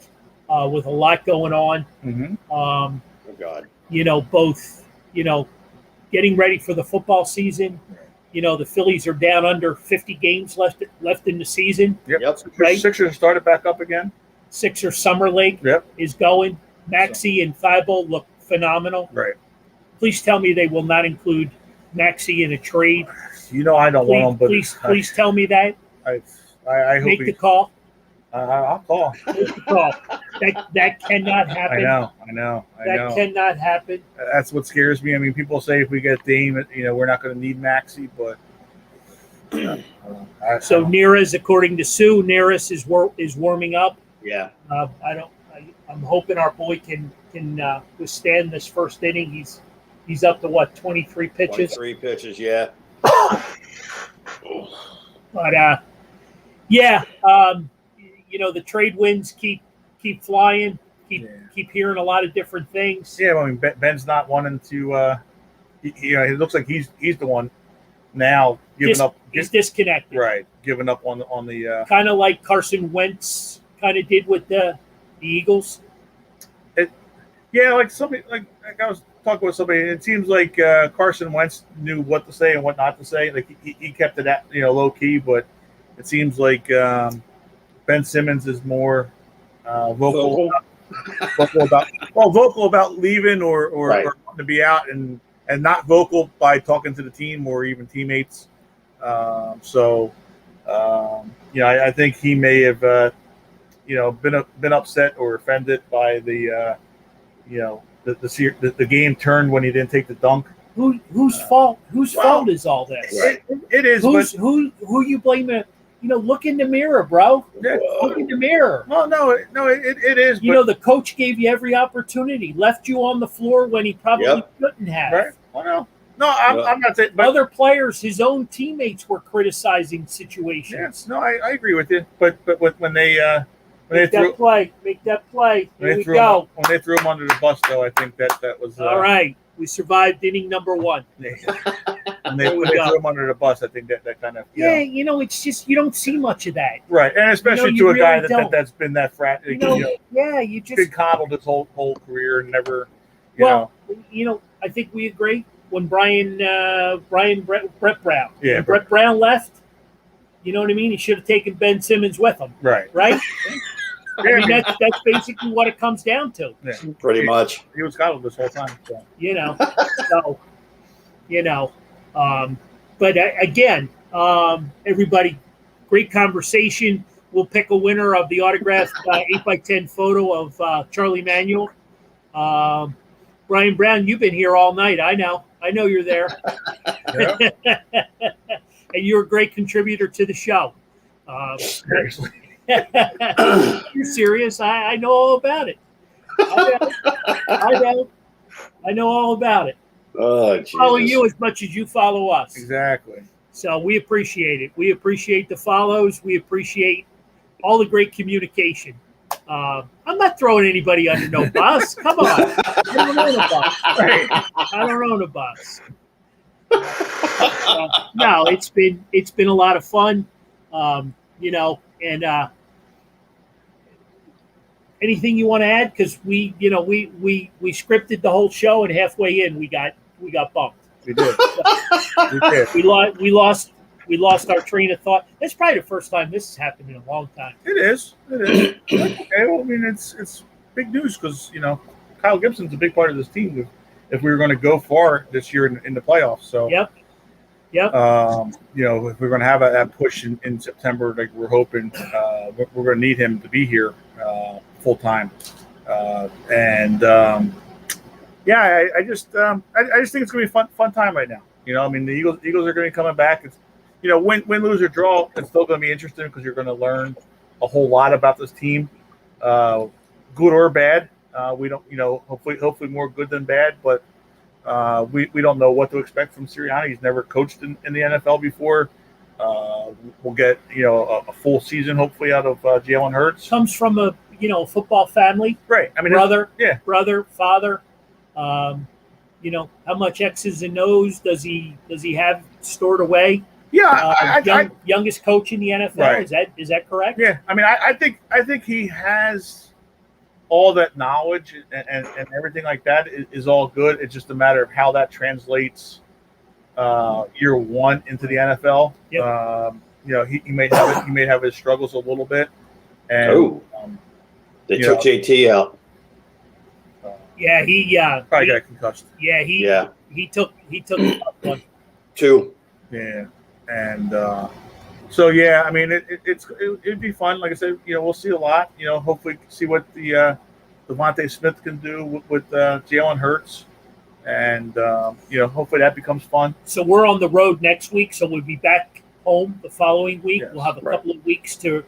with a lot going on. Mm-hmm. Oh God. Both getting ready for the football season. The Phillies are down under 50 games left in the season. Yep. Right. Sixers started back up again. Sixer Summer League Yep. is going. Maxey and Thibault look phenomenal. Right. Please tell me they will not include Maxey in a trade. I don't want him, but Please tell me that. I hope Make the call. I'll call. Make the call. That cannot happen. I know. That cannot happen. That's what scares me. I mean, people say if we get Dame, we're not going to need Maxey, but So Neris, according to Sue, Neris is warming up. Yeah. I'm hoping our boy can withstand this first inning. He's up to what, 23 pitches. 23 pitches. Yeah. But yeah, the trade winds keep flying. Keep hearing a lot of different things. Yeah, I mean, Ben's not wanting to. It looks like he's the one now giving up. He's disconnected. Right, giving up on the. Kind of like Carson Wentz kind of did with the Eagles. Yeah, like somebody like I was talking with somebody, and it seems like Carson Wentz knew what to say and what not to say. Like he kept it at low key, but it seems like Ben Simmons is more vocal about leaving or Right. or wanting to be out, and not vocal by talking to the team or even teammates. I think he may have been upset or offended by the game turned when he didn't take the dunk. Whose fault? Whose fault is all this? Right. It is, Who you blaming? Look in the mirror, bro. but Look in the mirror. well, no, it is. The coach gave you every opportunity, left you on the floor when he probably shouldn't have. Right? Well, no, I'm not saying. But Other players, his own teammates, were criticizing situations. yes, no, I agree with you. But when they Make that play. Here we threw go. when they threw him under the bus, though, I think that was All right. We survived inning number 1. When they There we go. threw him under the bus, I think that kind of It's just you don't see much of that. right, and especially You to a guy really don't. that's been that frat, You just been coddled his whole career and never, I think we agree when Brett Brown. Yeah, When Brett Brown left, you know what I mean? He should have taken Ben Simmons with him, right. right? I mean, that's basically what it comes down to, Yeah. Pretty much. He was coddled this whole time. So. But again, everybody, great conversation. We'll pick a winner of the autographed 8x10 photo of Charlie Manuel. Brian Brown, you've been here all night. I know you're there. Yeah. And you're a great contributor to the show. Seriously. You're serious? I know all about it. I know all about it. Oh, Jesus. Follow you as much as you follow us. Exactly. So we appreciate it. We appreciate the follows. We appreciate all the great communication. I'm not throwing anybody under no bus. Come on. I don't own a bus. I don't own a bus. No, it's been a lot of fun. Anything you want to add? Because we scripted the whole show, and halfway in we got bumped. We did. We did. We lost we lost our train of thought. That's probably the first time this has happened in a long time. It is. Okay. Well, I mean, it's big news because Kyle Gibson's a big part of this team. If we were going to go far this year in the playoffs, so Yep. if we're going to have that push in September, like we're hoping, we're going to need him to be here full time, I just think it's going to be a fun time right now. I mean, the Eagles are going to be coming back. It's win, lose, or draw, it's still going to be interesting because you're going to learn a whole lot about this team, good or bad. We don't, hopefully more good than bad, but we don't know what to expect from Sirianni. He's never coached in the NFL before. We'll get a full season hopefully out of Jalen Hurts. Comes from a football family, Right? I mean, brother, father. How much X's and O's does he have stored away? Yeah, youngest coach in the NFL. Right. Is that correct? Yeah, I mean, I think he has all that knowledge and everything like that is all good. It's just a matter of how that translates year one into the NFL. Yep. He may have his struggles a little bit. And they took JT out. Yeah, he probably got concussed. Yeah, he took a tough one. 2. Yeah, and I mean, it'd be fun. Like I said, we'll see a lot. Hopefully see what the Devontae Smith can do with Jalen Hurts, and hopefully that becomes fun. So we're on the road next week. So we'll be back home the following week. Yes, we'll have a couple of weeks to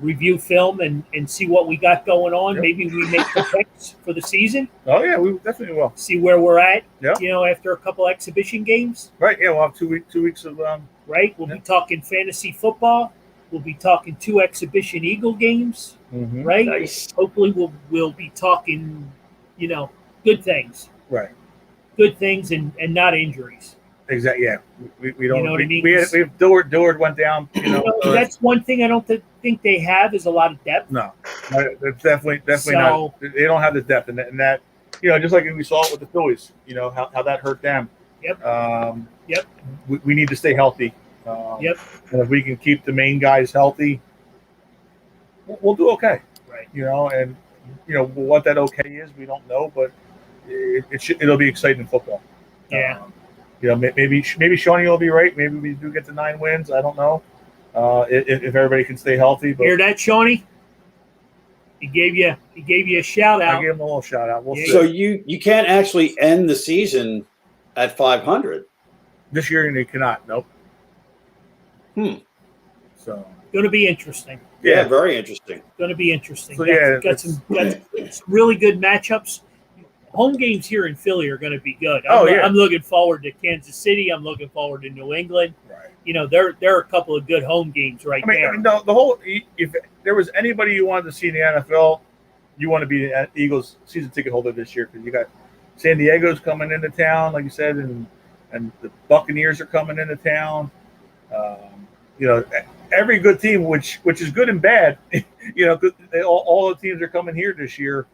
review film and see what we got going on. Yep. Maybe we make the picks for the season. Oh yeah, we definitely will. See where we're at. Yep. After a couple exhibition games. Right. Yeah, we'll have 2 weeks of Right. We'll be talking fantasy football. We'll be talking 2 exhibition Eagle games. Mm-hmm. Right. Nice. Hopefully we'll be talking, good things. Right. Good things and not injuries. Exactly. Yeah. We don't. You know what I mean? We have Dillard went down. That's one thing I don't think they have is a lot of depth. No, it's definitely not. They don't have the depth, and that just like we saw it with the Phillies. How that hurt them. Yep. Yep. We need to stay healthy. Yep. And if we can keep the main guys healthy, we'll do okay. Right. And what that okay is, we don't know, but it'll be exciting football. Yeah. Maybe Shawnee will be right. Maybe we do get to 9 wins. I don't know if everybody can stay healthy. But hear that, Shawnee? He gave you a shout out. I gave him a little shout out. We'll see. So you can't actually end the season at 500 this year you cannot. Nope. So Going to be interesting. Yeah, very interesting. Going to be interesting. So, got some really good matchups. Home games here in Philly are going to be good. I'm looking forward to Kansas City. I'm looking forward to New England. Right. There are a couple of good home games there. I mean, the whole. If there was anybody you wanted to see in the NFL, you want to be the Eagles season ticket holder this year because you got San Diego's coming into town, like you said, and the Buccaneers are coming into town. Every good team, which is good and bad, all the teams are coming here this year.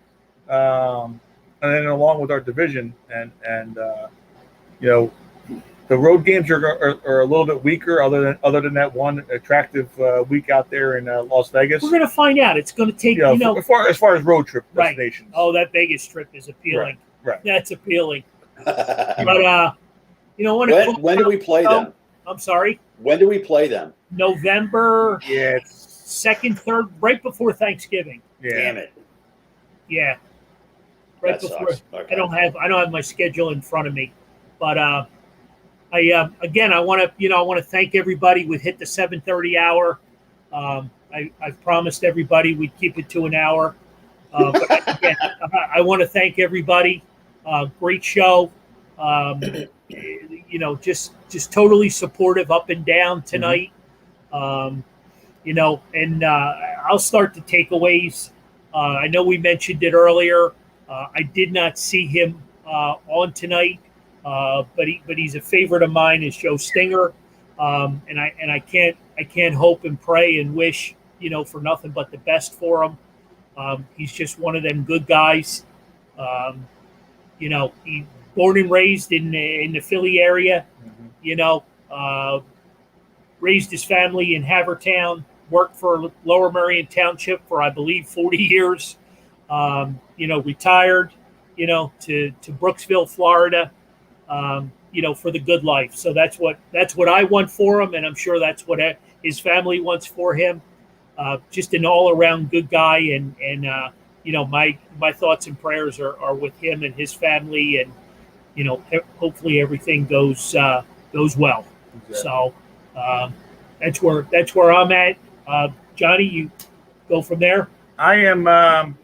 And then along with our division, and the road games are a little bit weaker. Other than that one attractive week out there in Las Vegas, we're going to find out. It's going to take as far as road trip destinations. Right. Oh, that Vegas trip is appealing. Right. That's appealing. But when do we play them? I'm sorry. When do we play them? November. Yeah. 2nd, 3rd, right before Thanksgiving. Yeah. Damn it. Yeah. Right That before. sucks. Okay. I don't have my schedule in front of me, but I want to thank everybody. We hit the 7:30 hour. I've promised everybody we'd keep it to an hour. But again, I want to thank everybody. Great show. Just totally supportive up and down tonight. And I'll start the takeaways. I know we mentioned it earlier. I did not see him on tonight, but he's a favorite of mine. Is Joe Stinger, and I can't hope and pray and wish for nothing but the best for him. He's just one of them good guys. He born and raised in the Philly area. raised his family in Havertown, worked for Lower Merion Township for, I believe, 40 years. Retired, to Brooksville, Florida, for the good life. So that's what I want for him, and I'm sure that's what his family wants for him. Just an all-around good guy, and my thoughts and prayers are with him and his family, and hopefully everything goes well. Exactly. So that's where I'm at. Johnny, you go from there. I am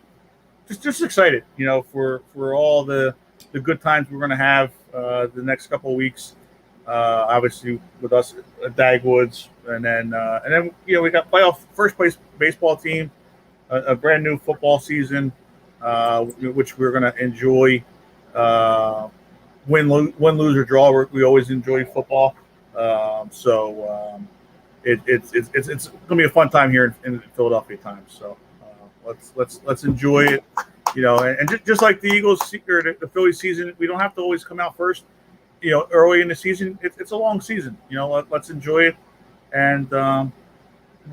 just excited, for all the good times we're going to have the next couple of weeks. Obviously, with us at Dagwoods, and then we got playoff first place baseball team, a brand new football season, which we're going to enjoy. Win, lose or draw, we always enjoy football. It's going to be a fun time here in Philadelphia times. So let's enjoy it, and just like the Eagles or the Phillies season, we don't have to always come out first. Early in the season, it's a long season. Let's enjoy it and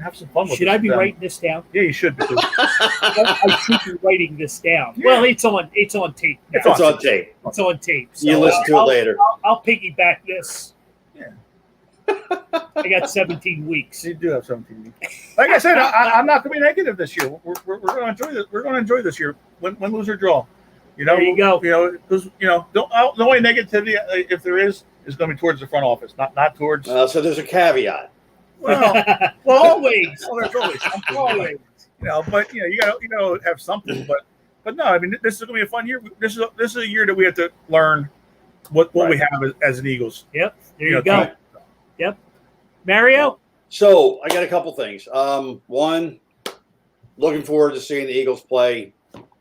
have some fun with it. Should I be writing this down? Yeah, you should. Because I should be writing this down. Yeah. Well, it's on tape. Now. It's on tape. It's on tape. So You listen to it later. I'll piggyback this. Yeah. I got 17 weeks. You do have 17 weeks. Like I said, I'm not going to be negative this year. We're going to enjoy this. We're going to enjoy this year. Win, lose, or draw. There you go. Because the only negativity, if there is going to be towards the front office, not towards. So there's a caveat. Well, Always. there's always something. Always. But you got to have something. But no, I mean, this is going to be a fun year. This is a year that we have to learn what we have as an Eagles. Yep. There you go. Yep. Mario? So I got a couple things. One, looking forward to seeing the Eagles play.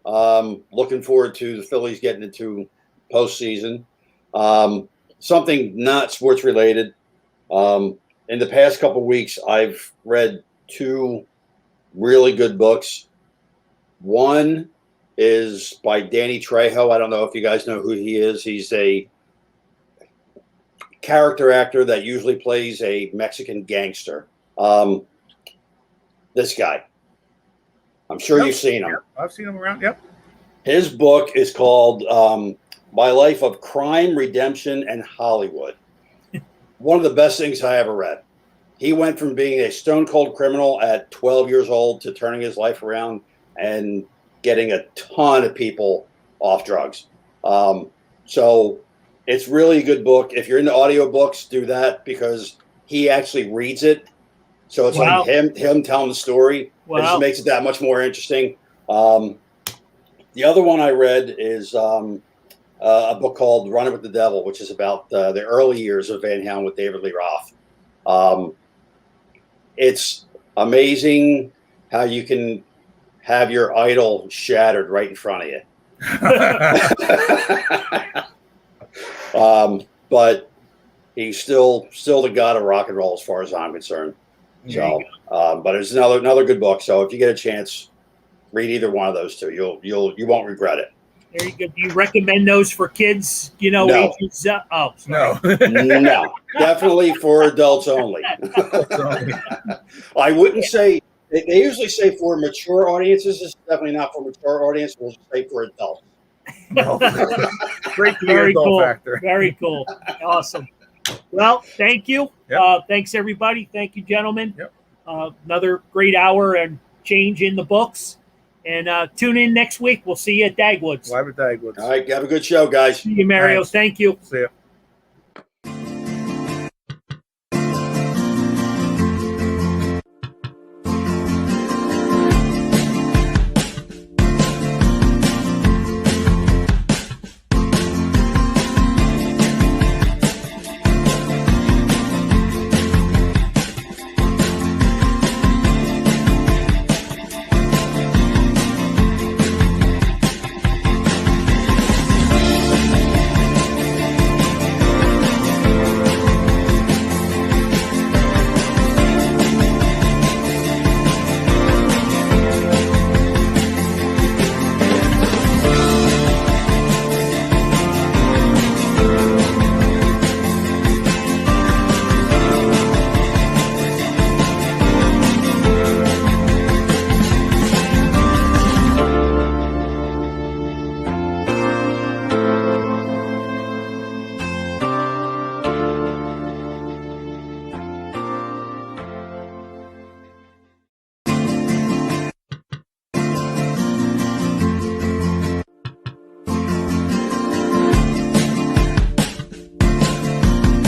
Looking forward to the Phillies getting into postseason. Something not sports related. In the past couple of weeks, I've read 2 really good books. One is by Danny Trejo. I don't know if you guys know who he is. He's a character actor that usually plays a Mexican gangster. This guy. I'm sure you've seen him. Yep. I've seen him around. Yep. His book is called My Life of Crime, Redemption, and Hollywood. One of the best things I ever read. He went from being a stone cold criminal at 12 years old to turning his life around and getting a ton of people off drugs. So it's really a good book. If you're into audiobooks, do that because he actually reads it. So it's like him telling the story. It just makes it that much more interesting. The other one I read is a book called Running with the Devil, which is about the early years of Van Halen with David Lee Roth. It's amazing how you can have your idol shattered right in front of you. But he's still the god of rock and roll as far as I'm concerned. So, but it's another good book. So if you get a chance, read either one of those 2. You won't regret it. There you go. Do you recommend those for kids? No. Ages, No. No, definitely for adults only. I wouldn't say they usually say for mature audiences. It's definitely not for mature audiences. We'll just say for adults. No. Great Very cool. factor. Very cool. Awesome. Well, thank you. Yep. Thanks, everybody. Thank you, gentlemen. Yep. Another great hour and change in the books. And tune in next week. We'll see you at Dagwoods. Live at Dagwoods. All right, have a good show, guys. See you, Mario. Thanks. Thank you. See ya.